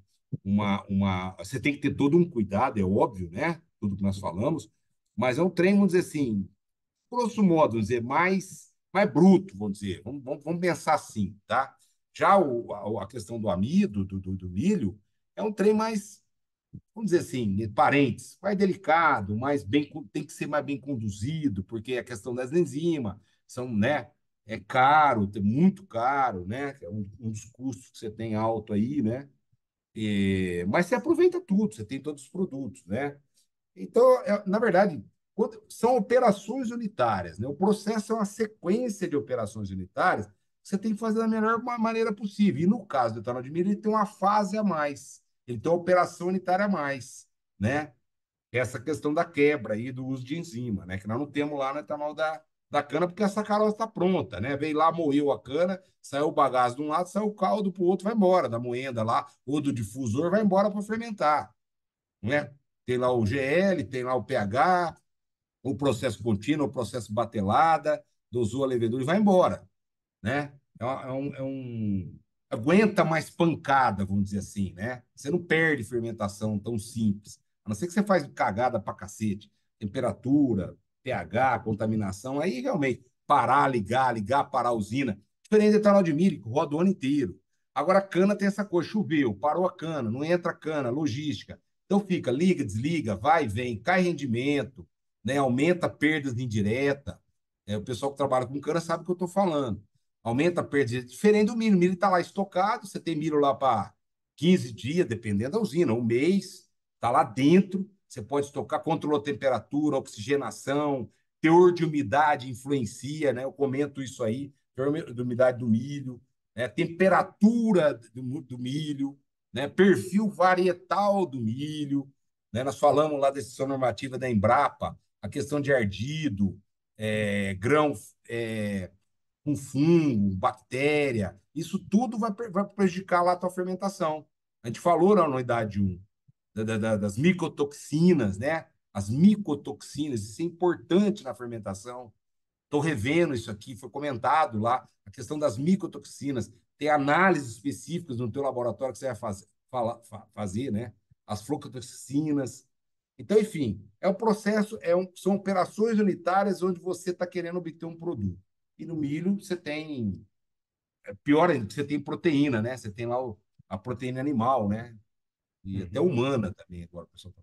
A: você tem que ter todo um cuidado, é óbvio, né? Tudo que nós falamos, mas é um trem, vamos dizer assim, grosso modo, vamos dizer, mais bruto, vamos dizer. Vamos pensar assim, tá? Já a questão do amido, do milho, é um trem mais vamos dizer assim, parentes, mais delicado, mais bem, tem que ser mais bem conduzido, porque a questão das enzimas são, né, é caro, muito caro, né, é um dos custos que você tem alto aí, né, mas você aproveita tudo, você tem todos os produtos, né. Então, na verdade, são operações unitárias, né? O processo é uma sequência de operações unitárias que você tem que fazer da melhor maneira possível. E no caso do etanol de milho, ele tem uma fase a mais, ele tem uma operação unitária a mais, né? Essa questão da quebra aí do uso de enzima, né? Que nós não temos lá no etanol da cana, porque a sacarose está pronta, né? Veio lá, moeu a cana, saiu o bagaço de um lado, saiu o caldo para o outro, vai embora, da moenda lá, ou do difusor, vai embora para fermentar, né? Tem lá o GL, tem lá o pH, o processo contínuo, o processo batelada, dosou a levedura e vai embora, né? Aguenta mais pancada, vamos dizer assim, né? Você não perde fermentação tão simples. A não ser que você faz cagada pra cacete. Temperatura, pH, contaminação, aí realmente parar, ligar, parar a usina. Diferente do etanol de milho, que roda o ano inteiro. Agora, a cana tem essa coisa, choveu, parou a cana, não entra a cana, logística. Então fica, liga, desliga, vai e vem, cai rendimento, né? Aumenta perdas indireta. O pessoal que trabalha com cana sabe o que eu estou falando. Aumenta a perda, diferente do milho. O milho está lá estocado, você tem milho lá para 15 dias, dependendo da usina, um mês, está lá dentro, você pode estocar, controla a temperatura, oxigenação, teor de umidade influencia, né? Eu comento isso aí, teor de umidade do milho, né? Temperatura do milho, né? Perfil varietal do milho, né? Nós falamos lá da decisão normativa da Embrapa, a questão de ardido, grão com fungo, bactéria, isso tudo vai prejudicar lá a tua fermentação. A gente falou na unidade 1 das micotoxinas, né? As micotoxinas, isso é importante na fermentação. Estou revendo isso aqui, foi comentado lá, a questão das micotoxinas. Tem análises específicas no teu laboratório que você vai fazer, né? As flucotoxinas. Então, enfim, é um processo, são operações unitárias onde você está querendo obter um produto. E no milho você tem, pior ainda, você tem proteína, né? Você tem lá a proteína animal, né? E até humana também, agora, pessoal.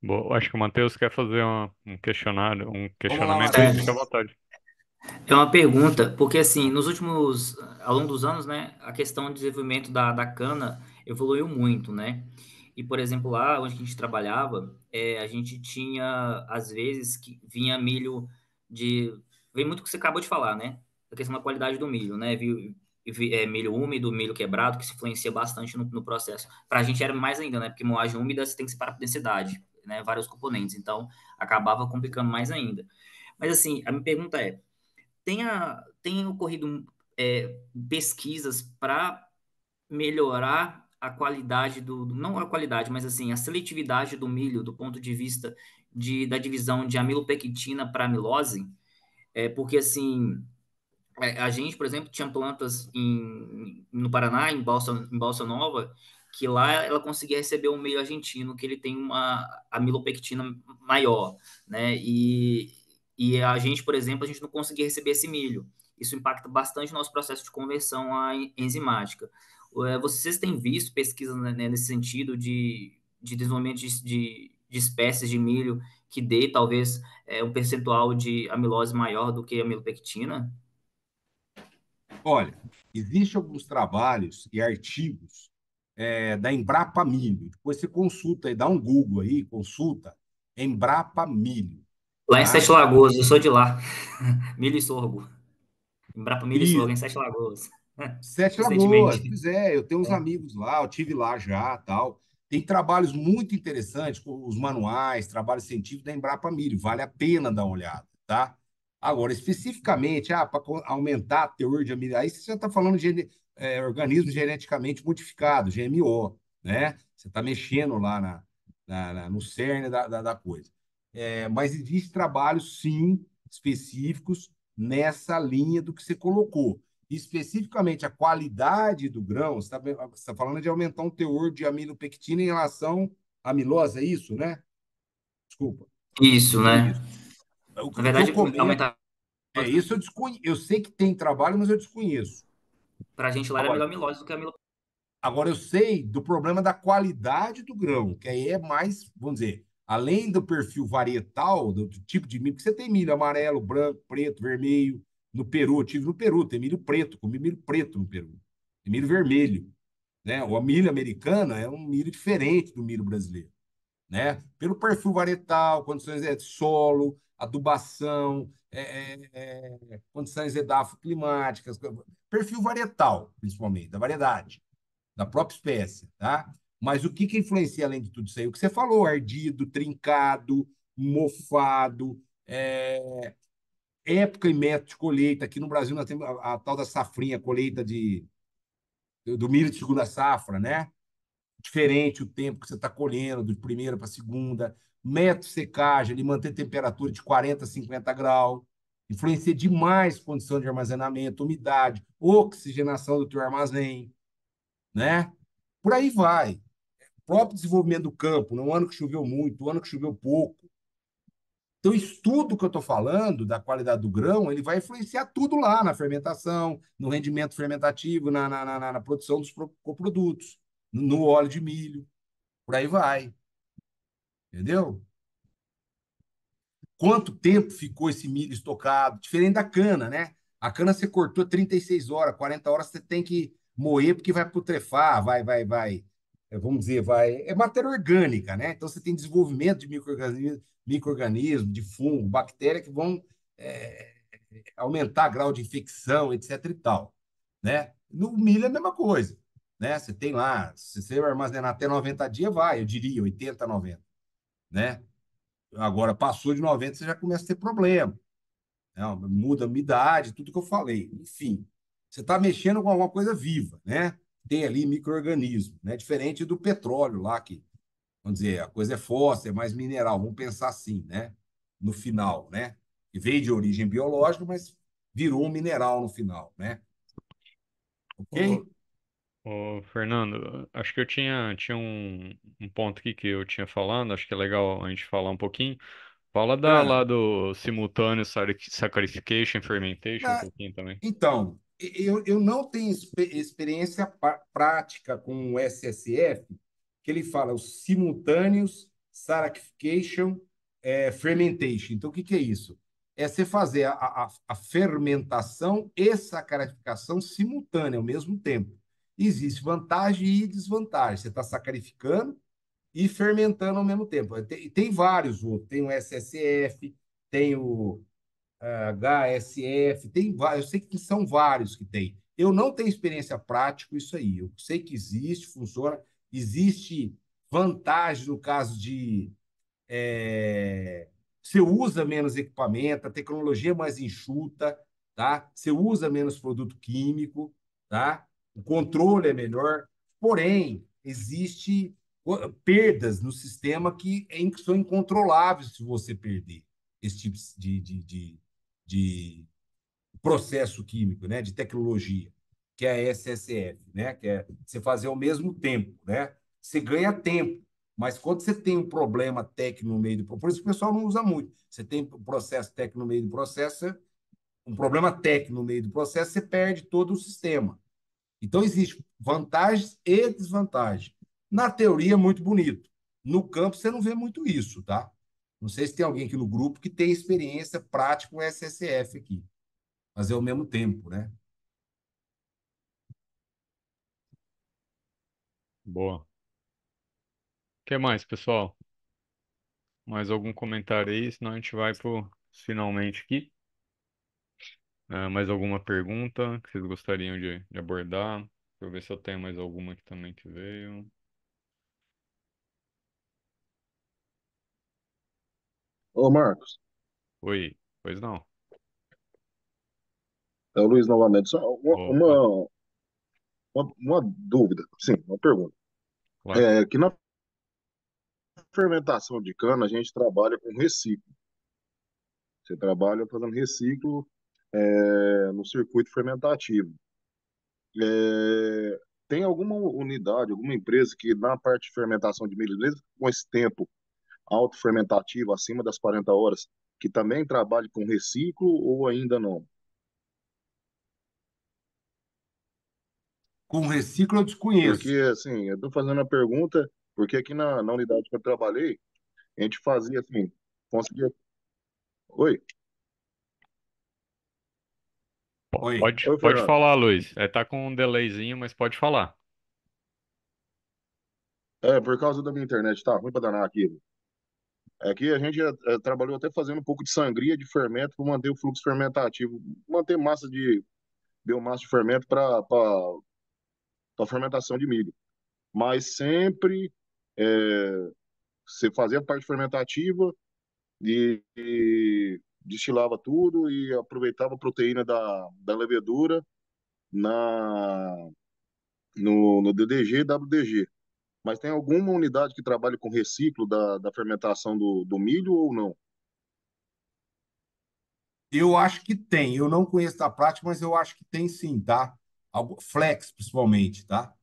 B: Bom, acho que o Matheus quer fazer um
A: Vamos lá,
B: questionamento aí, fica à vontade.
G: É uma pergunta, porque assim, ao longo dos anos, né, a questão de desenvolvimento da cana evoluiu muito, né? E, por exemplo, lá onde a gente trabalhava, a gente tinha, às vezes, que vinha milho vem muito o que você acabou de falar, né? A questão da qualidade do milho, né? Milho úmido, milho quebrado, que se influencia bastante no processo. Para a gente era mais ainda, né? Porque moagem úmida você tem que separar por densidade, né? Vários componentes, então acabava complicando mais ainda. Mas assim, a minha pergunta é, tem ocorrido pesquisas para melhorar a qualidade não a qualidade, mas assim, a seletividade do milho do ponto de vista da divisão de amilopectina para amilose? Porque assim, a gente, por exemplo, tinha plantas no Paraná, em Balsa Nova, que lá ela conseguia receber um milho argentino, que ele tem uma amilopectina maior, né? E a gente, por exemplo, a gente não conseguia receber esse milho. Isso impacta bastante o nosso processo de conversão enzimática. Vocês têm visto pesquisas, né, nesse sentido de desenvolvimento de espécies de milho que dê, talvez, um percentual de amilose maior do que a amilopectina?
A: Olha, existem alguns trabalhos e artigos da Embrapa Milho. Depois você consulta aí, dá um Google aí, consulta Embrapa Milho.
G: Lá em
A: Tá?
G: Sete Lagoas, eu sou de lá. Milho e sorgo. Embrapa Milho e sorgo em
A: Isso.
G: Sete Lagoas.
A: Sete Lagoas,
G: Recentemente.
A: pois é, eu tenho uns amigos lá, eu tive lá já, tal. Tem trabalhos muito interessantes, os manuais, trabalhos científicos da Embrapa Milho, vale a pena dar uma olhada, tá? Agora, especificamente, para aumentar a teor de amilase, aí você já está falando de organismo geneticamente modificado, GMO, né? Você está mexendo lá no cerne da coisa. Mas existem trabalhos, sim, específicos nessa linha do que você colocou. Especificamente a qualidade do grão, você está falando de aumentar um teor de amilopectina em relação à amilose, é isso, né? Desculpa.
G: Isso, né?
A: Isso. O
G: Na
A: que eu
G: verdade,
A: comento
G: aumentar.
A: isso eu sei que tem trabalho, mas eu desconheço.
G: Pra gente lá era
A: Agora,
G: melhor amilose do que amilopectina.
A: Agora, eu sei do problema da qualidade do grão, que aí é mais, vamos dizer, além do perfil varietal, do tipo de milho, que você tem milho amarelo, branco, preto, vermelho. No Peru, eu tive no Peru, tem milho preto, comi milho preto no Peru. Tem milho vermelho, né? O milho americano é um milho diferente do milho brasileiro, né? Pelo perfil varietal, condições de solo, adubação, condições edafoclimáticas, perfil varietal, principalmente, da variedade, da própria espécie, tá? Mas o que influencia além de tudo isso aí? O que você falou, ardido, trincado, mofado, época e método de colheita. Aqui no Brasil nós temos a tal da safrinha, colheita do milho de segunda safra, né? Diferente o tempo que você está colhendo, de primeira para segunda. Método de secagem, ele mantém temperatura de 40 a 50 graus. Influencia demais a condição de armazenamento, umidade, oxigenação do teu armazém, né? Por aí vai. O próprio desenvolvimento do campo, no ano que choveu muito, no ano que choveu pouco. Então, isso tudo que eu estou falando da qualidade do grão, ele vai influenciar tudo lá na fermentação, no rendimento fermentativo, na produção dos coprodutos, no óleo de milho, por aí vai. Entendeu? Quanto tempo ficou esse milho estocado? Diferente da cana, né? A cana você cortou 36 horas, 40 horas você tem que moer porque vai putrefar, vai. Vamos dizer, vai. É matéria orgânica, né? Então você tem desenvolvimento de micro-organismo, de fungo, bactéria que vão é, aumentar grau de infecção, etc. e tal, né? No milho é a mesma coisa, né? Você tem lá, se você armazenar até 90 dias, vai, eu diria 80, 90, né? Agora, passou de 90, você já começa a ter problema, né? Muda a umidade, tudo que eu falei. Enfim, você está mexendo com alguma coisa viva, né? Tem ali micro-organismo, né? Diferente do petróleo lá, que, vamos dizer, a coisa é fóssil, é mais mineral, vamos pensar assim, né? No final, né? Que veio de origem biológica, mas virou um mineral no final, né?
B: Ô,
A: Ok?
B: ô, Fernando, acho que eu tinha um ponto aqui que eu tinha falando, acho que é legal a gente falar um pouquinho. Fala
A: Ah,
B: lá do simultâneo saccharification fermentation um
A: ah,
B: pouquinho também.
A: então, eu não tenho experiência prática com o SSF, que ele fala os simultâneos saccharification fermentation. Então, o que é isso? É você fazer a fermentação e sacarificação simultânea ao mesmo tempo. Existe vantagem e desvantagem. Você está sacarificando e fermentando ao mesmo tempo. Tem vários outros. Tem o SSF, tem o HSF, tem vários, eu sei que são vários que tem. Eu não tenho experiência prática com isso aí. Eu sei que existe, funciona, existe vantagem no caso de você usa menos equipamento, a tecnologia é mais enxuta, tá? Você usa menos produto químico, tá? O controle é melhor, porém, existe perdas no sistema que são incontroláveis se você perder esse tipo de processo químico, né? De tecnologia, que é a SSF, né? Que é você fazer ao mesmo tempo, né? Você ganha tempo, mas quando você tem um problema técnico no meio do... Por isso que o pessoal não usa muito. Você tem um processo técnico no meio do processo, um problema técnico no meio do processo, você perde todo o sistema. Então, existem vantagens e desvantagens. Na teoria, é muito bonito. No campo, você não vê muito isso, tá? Não sei se tem alguém aqui no grupo que tem experiência prática com SSF aqui, mas é ao mesmo tempo, né?
B: Boa. O que mais, pessoal? Mais algum comentário aí? Senão a gente vai pro finalmente aqui. Mais alguma pergunta que vocês gostariam de abordar? Deixa eu ver se eu tenho mais alguma aqui também que veio.
F: Ô, Marcos,
B: Oi, pois não.
F: é o Luiz novamente. Só
B: Opa,
F: uma dúvida, sim, uma pergunta.
B: claro.
F: Que na fermentação de cana a gente trabalha com reciclo. Você trabalha fazendo reciclo no circuito fermentativo. É, tem alguma unidade, alguma empresa que na parte de fermentação de milho, mesmo com esse tempo alto fermentativo, acima das 40 horas, que também trabalhe com reciclo ou ainda não?
A: Com reciclo eu
F: Porque,
A: desconheço.
F: assim, eu estou fazendo a pergunta, porque aqui na unidade que eu trabalhei, a gente fazia assim, conseguia. Oi,
A: Oi.
B: Pode
F: Fernando.
B: falar, Luiz. Tá com um delayzinho, mas pode falar.
F: É, por causa da minha internet, tá ruim pra danar aqui. Aqui a gente trabalhou até fazendo um pouco de sangria de fermento para manter o fluxo fermentativo, manter massa de biomassa de fermento para fermentação de milho. Mas sempre é, você fazia a parte fermentativa e destilava tudo e aproveitava a proteína da levedura na, no DDG e WDG. Mas tem alguma unidade que trabalha com reciclo da fermentação do milho ou não?
A: Eu acho que tem. Eu não conheço da prática, mas eu acho que tem sim, tá? Flex, principalmente, tá?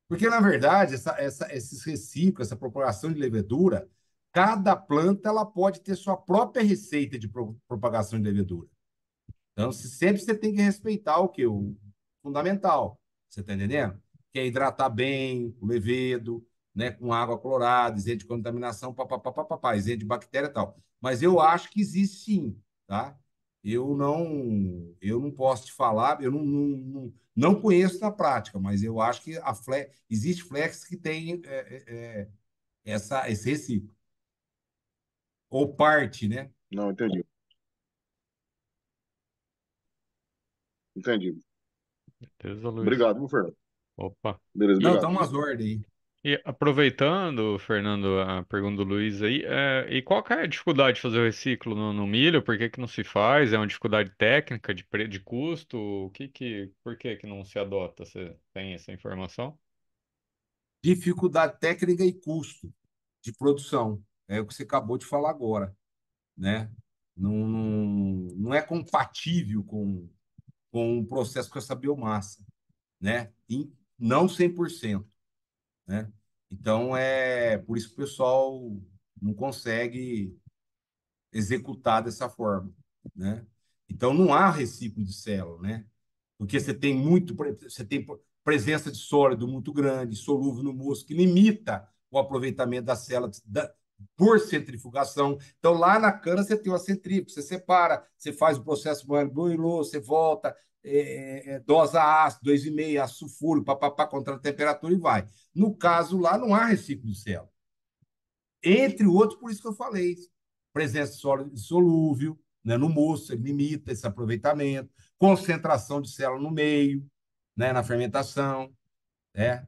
A: Porque, na verdade, esses reciclos, essa propagação de levedura, cada planta ela pode ter sua própria receita de propagação de levedura. Então, sempre você tem que respeitar o que? O fundamental. Você está entendendo? Que é hidratar bem o levedo, né? Com água clorada, isento de contaminação, papapá, isento de bactéria e tal. Mas eu acho que existe sim, tá? Eu não posso te falar, eu não conheço na prática, mas eu acho que existe flex que tem esse reciclo. Ou parte, né?
F: Não, entendi. Entendi.
B: Beleza, Luiz?
F: Obrigado, viu, Fernando?
B: Opa.
F: Beleza,
A: Não,
F: obrigado.
A: tá umas ordens aí.
B: E aproveitando, Fernando, a pergunta do Luiz aí, e qual que é a dificuldade de fazer o reciclo no milho? Por que que não se faz? É uma dificuldade técnica, de custo? Por que que não se adota? Você tem essa informação?
A: Dificuldade técnica e custo de produção. É o que você acabou de falar agora, né? Não é compatível com o processo com essa biomassa, né? Não 100%, né? Então, é por isso que o pessoal não consegue executar dessa forma, né? Então, não há reciclo de célula, né? Porque você tem presença de sólido muito grande, solúvel no músculo, que limita o aproveitamento das células por centrifugação. Então, lá na cana, você tem uma centrífuga, você separa, você faz o processo Maillot, você volta, dosa ácido, 2,5, ácido sulfúrico, papapá, contra a temperatura e vai. No caso lá, não há reciclo de célula. Entre outros, por isso que eu falei, presença sólida solúvel, né, no moço, ele limita esse aproveitamento, concentração de célula no meio, né, na fermentação, né,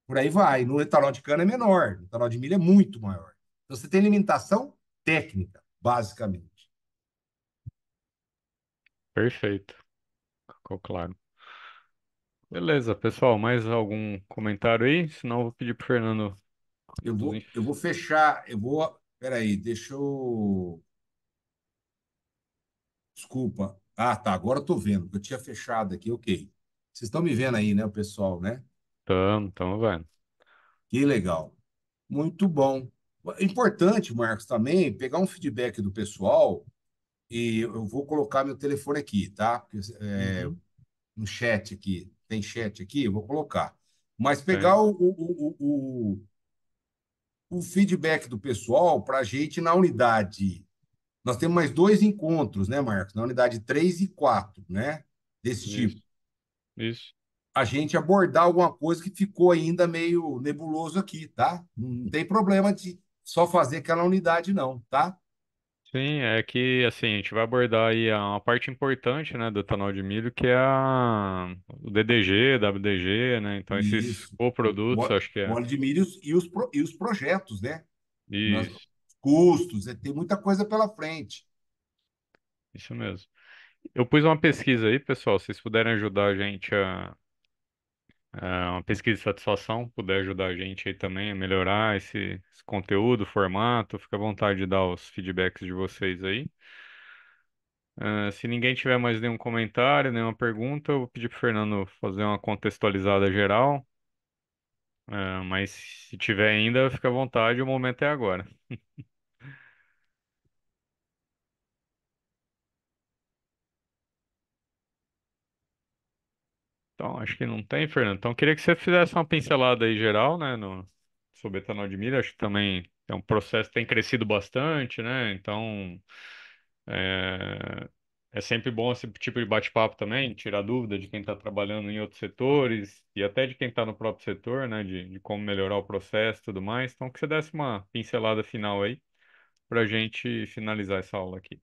A: por aí vai. No etanol de cana é menor, no etanol de milho é muito maior. Então, você tem limitação técnica, basicamente.
B: Perfeito, ficou claro. Beleza, pessoal, mais algum comentário aí? Senão eu vou pedir pro Fernando conduzir.
A: Eu vou fechar, eu vou. Peraí, deixa eu. Desculpa. Ah, tá, agora eu tô vendo, eu tinha fechado aqui, ok. Vocês estão me vendo aí, né, o pessoal, né?
B: Tamo vendo.
A: Que legal. Muito bom. Importante, Marcos, também pegar um feedback do pessoal e eu vou colocar meu telefone aqui, tá? Porque,
B: Uhum,
A: no chat aqui, tem chat aqui, eu vou colocar. Mas pegar
B: tem.
A: o feedback do pessoal para a gente na unidade. Nós temos mais dois encontros, né, Marcos? Na unidade 3 e 4, né? Desse tipo.
B: Isso, isso.
A: A gente abordar alguma coisa que ficou ainda meio nebuloso aqui, tá? Não tem problema de só fazer aquela unidade, não, tá?
B: Sim, é que assim, a gente vai abordar aí uma parte importante, né, do etanol de milho, que é o DDG, WDG, né? Então esses
A: Isso.
B: coprodutos, acho que
A: O
B: é
A: óleo de milho e os projetos, né? Nós,
B: isso,
A: custos, tem muita coisa pela frente.
B: isso mesmo. Eu pus uma pesquisa aí, pessoal, se vocês puderem ajudar a gente uma pesquisa de satisfação, puder ajudar a gente aí também a melhorar esse conteúdo, formato, fica à vontade de dar os feedbacks de vocês aí. Se ninguém tiver mais nenhum comentário, nenhuma pergunta, eu vou pedir para o Fernando fazer uma contextualizada geral. Mas se tiver ainda, fica à vontade, o momento é agora. Então, acho que não tem, Fernando. Então, eu queria que você fizesse uma pincelada aí geral, né, sobre etanol de milho. Acho que também é um processo que tem crescido bastante, né? Então, é, é sempre bom esse tipo de bate-papo também, tirar dúvida de quem está trabalhando em outros setores e até de quem está no próprio setor, né, de como melhorar o processo e tudo mais. Então, que você desse uma pincelada final aí para a gente finalizar essa aula aqui.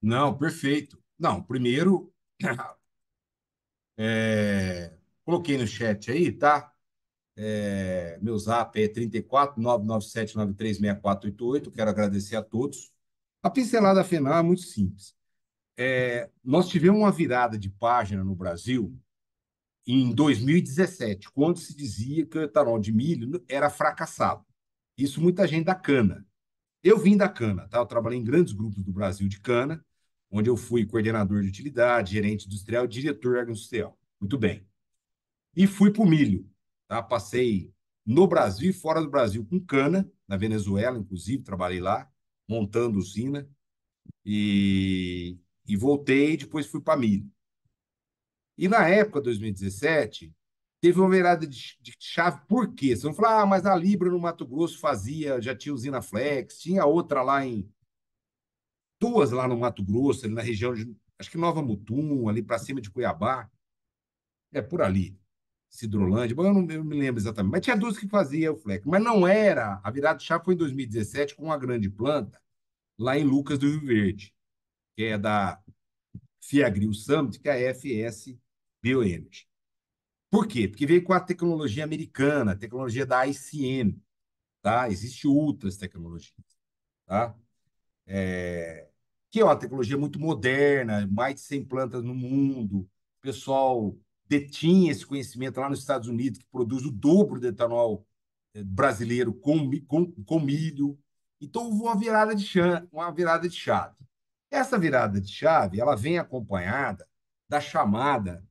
A: Não, perfeito. Não, primeiro, coloquei no chat aí, tá? Meu zap é 34 997 936488. Quero agradecer a todos. A pincelada final é muito simples. Nós tivemos uma virada de página no Brasil em 2017, quando se dizia que o etanol de milho era fracassado. Isso muita gente da cana. Eu vim da cana, tá? Eu trabalhei em grandes grupos do Brasil de cana, onde eu fui coordenador de utilidade, gerente industrial, diretor agroindustrial. Muito bem. E fui para o milho, tá? Passei no Brasil e fora do Brasil com cana, na Venezuela, inclusive, trabalhei lá, montando usina, e voltei, depois fui para milho. E na época, 2017, teve uma virada de chave. Por quê? Você vai falar, mas a Libra no Mato Grosso fazia, já tinha usina Flex, tinha outra lá duas lá no Mato Grosso, ali na região de, acho que Nova Mutum, ali para cima de Cuiabá, por ali, Cidrolândia, bom, eu não me lembro exatamente, mas tinha duas que faziam o Flex, mas não era, a virada de chave foi em 2017 com uma grande planta lá em Lucas do Rio Verde, que é da Fiagril Summit, que é a FS Bioenergy. Por quê? Porque veio com a tecnologia americana, a tecnologia da ICM, tá? Existe outras tecnologias, tá? Que é uma tecnologia muito moderna, mais de 100 plantas no mundo. O pessoal detinha esse conhecimento lá nos Estados Unidos, que produz o dobro do etanol brasileiro com milho. Então, houve uma virada de chave. Essa virada de chave ela vem acompanhada da chamada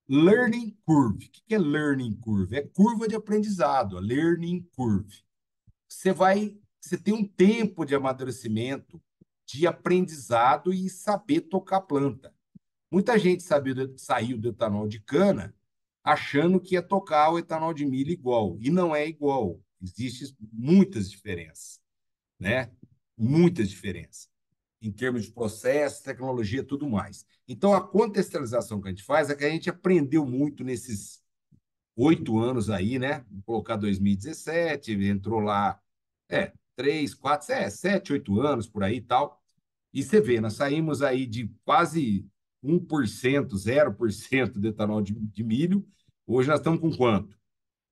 A: learning curve. O que é learning curve? É curva de aprendizado, a learning curve. Você tem um tempo de amadurecimento, de aprendizado e saber tocar planta. Muita gente saiu do etanol de cana achando que ia tocar o etanol de milho igual, e não é igual. Existem muitas diferenças, né? Muitas diferenças em termos de processo, tecnologia, tudo mais. Então, a contextualização que a gente faz é que a gente aprendeu muito nesses 8 anos aí, né? Vou colocar 2017, entrou lá, 3, 4, 7, 8 anos por aí e tal. E você vê, nós saímos aí de quase 1%, 0% de etanol de milho. Hoje nós estamos com quanto?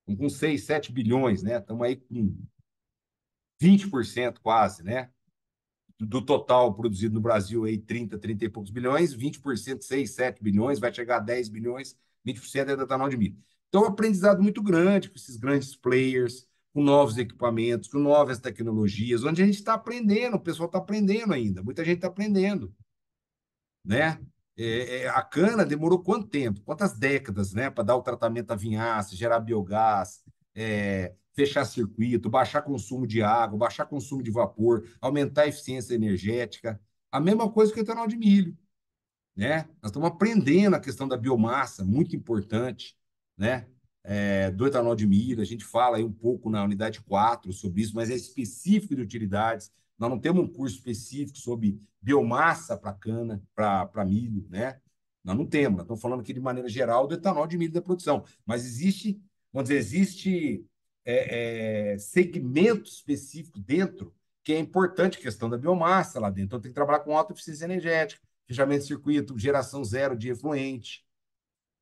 A: Estamos com 6, 7 bilhões, né? Estamos aí com 20% quase, né? Do total produzido no Brasil, aí 30 e poucos bilhões, 20%, 6, 7 bilhões, vai chegar a 10 bilhões, 20% é do etanol de milho. Então, um aprendizado muito grande com esses grandes players, com novos equipamentos, com novas tecnologias, onde a gente está aprendendo, o pessoal está aprendendo ainda, muita gente está aprendendo, né? A cana demorou quanto tempo? Quantas décadas, né, para dar o tratamento à vinhaça, gerar biogás, fechar circuito, baixar consumo de água, baixar consumo de vapor, aumentar a eficiência energética. A mesma coisa que o etanol de milho, né? Nós estamos aprendendo a questão da biomassa, muito importante, né? Do etanol de milho. A gente fala aí um pouco na unidade 4 sobre isso, mas é específico de utilidades. Nós não temos um curso específico sobre biomassa para cana, para milho, né? Nós não temos. Nós estamos falando aqui de maneira geral do etanol de milho da produção. Mas existe, vamos dizer, segmento específico dentro que é importante, a questão da biomassa lá dentro. Então, tem que trabalhar com alta eficiência energética, fechamento de circuito, geração zero de efluente,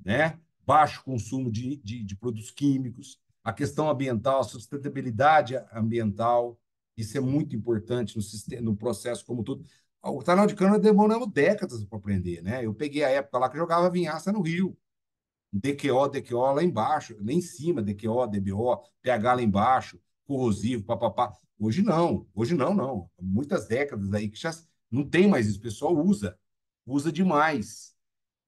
A: né? Baixo consumo de produtos químicos, a questão ambiental, a sustentabilidade ambiental, isso é muito importante no processo como todo. O etanol de cana demoramos décadas para aprender, né? Eu peguei a época lá que jogava vinhaça no rio, DQO lá embaixo, lá em cima, DQO, DBO, pH lá embaixo, corrosivo, papapá. Hoje não, não. Muitas décadas aí que já não tem mais isso, o pessoal usa demais.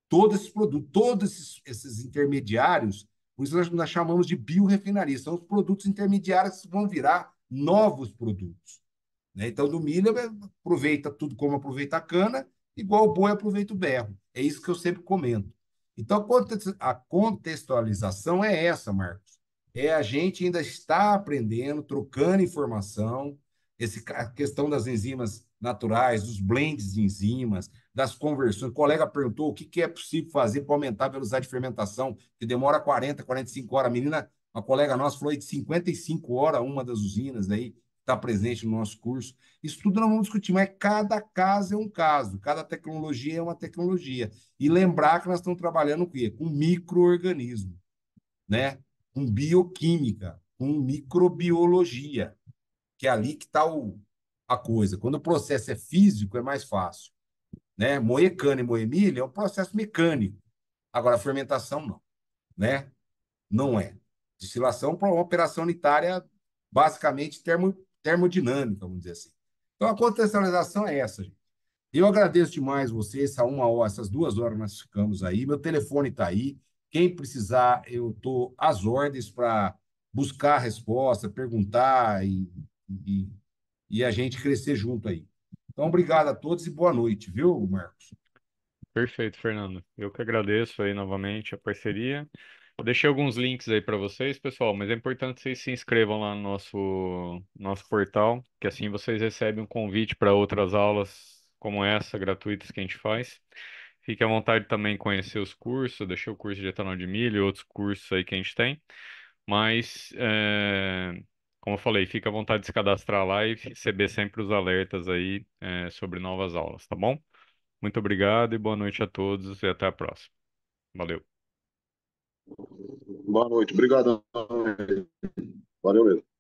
A: Todos esses produtos, esses intermediários, por isso nós chamamos de biorefinaria, são os produtos intermediários que vão virar novos produtos, né? Então, do milho, aproveita tudo como aproveita a cana, igual o boi aproveita o berro. É isso que eu sempre comento. Então, a contextualização é essa, Marcos. É a gente ainda está aprendendo, trocando informação, a questão das enzimas naturais, dos blends de enzimas, das conversões. O colega perguntou o que é possível fazer para aumentar a velocidade de fermentação, que demora 40, 45 horas. A menina, uma colega nossa, falou aí de 55 horas, uma das usinas aí, está presente no nosso curso. Isso tudo nós vamos discutir, mas cada caso é um caso, cada tecnologia é uma tecnologia. E lembrar que nós estamos trabalhando com o quê? Com micro-organismo, né? Com bioquímica, com microbiologia, que é ali que está a coisa. Quando o processo é físico, é mais fácil, né? Moer cana e moer milho é um processo mecânico. Agora, a fermentação não, né? Não é. Destilação para uma operação unitária basicamente termodinâmica, vamos dizer assim. Então, a contextualização é essa, gente. Eu agradeço demais você, essa uma hora, essas 2 horas nós ficamos aí. Meu telefone está aí. Quem precisar, eu estou às ordens para buscar a resposta, perguntar e, e a gente crescer junto aí. Então, obrigado a todos e boa noite, viu, Marcos?
B: Perfeito, Fernando. Eu que agradeço aí novamente a parceria. Eu deixei alguns links aí para vocês, pessoal, mas é importante que vocês se inscrevam lá no nosso portal, que assim vocês recebem um convite para outras aulas como essa, gratuitas que a gente faz. Fique à vontade também em conhecer os cursos, eu deixei o curso de etanol de milho e outros cursos aí que a gente tem. Mas, como eu falei, fique à vontade de se cadastrar lá e receber sempre os alertas aí, sobre novas aulas, tá bom? Muito obrigado e boa noite a todos e até a próxima. Valeu.
F: Boa noite, obrigado. Valeu mesmo.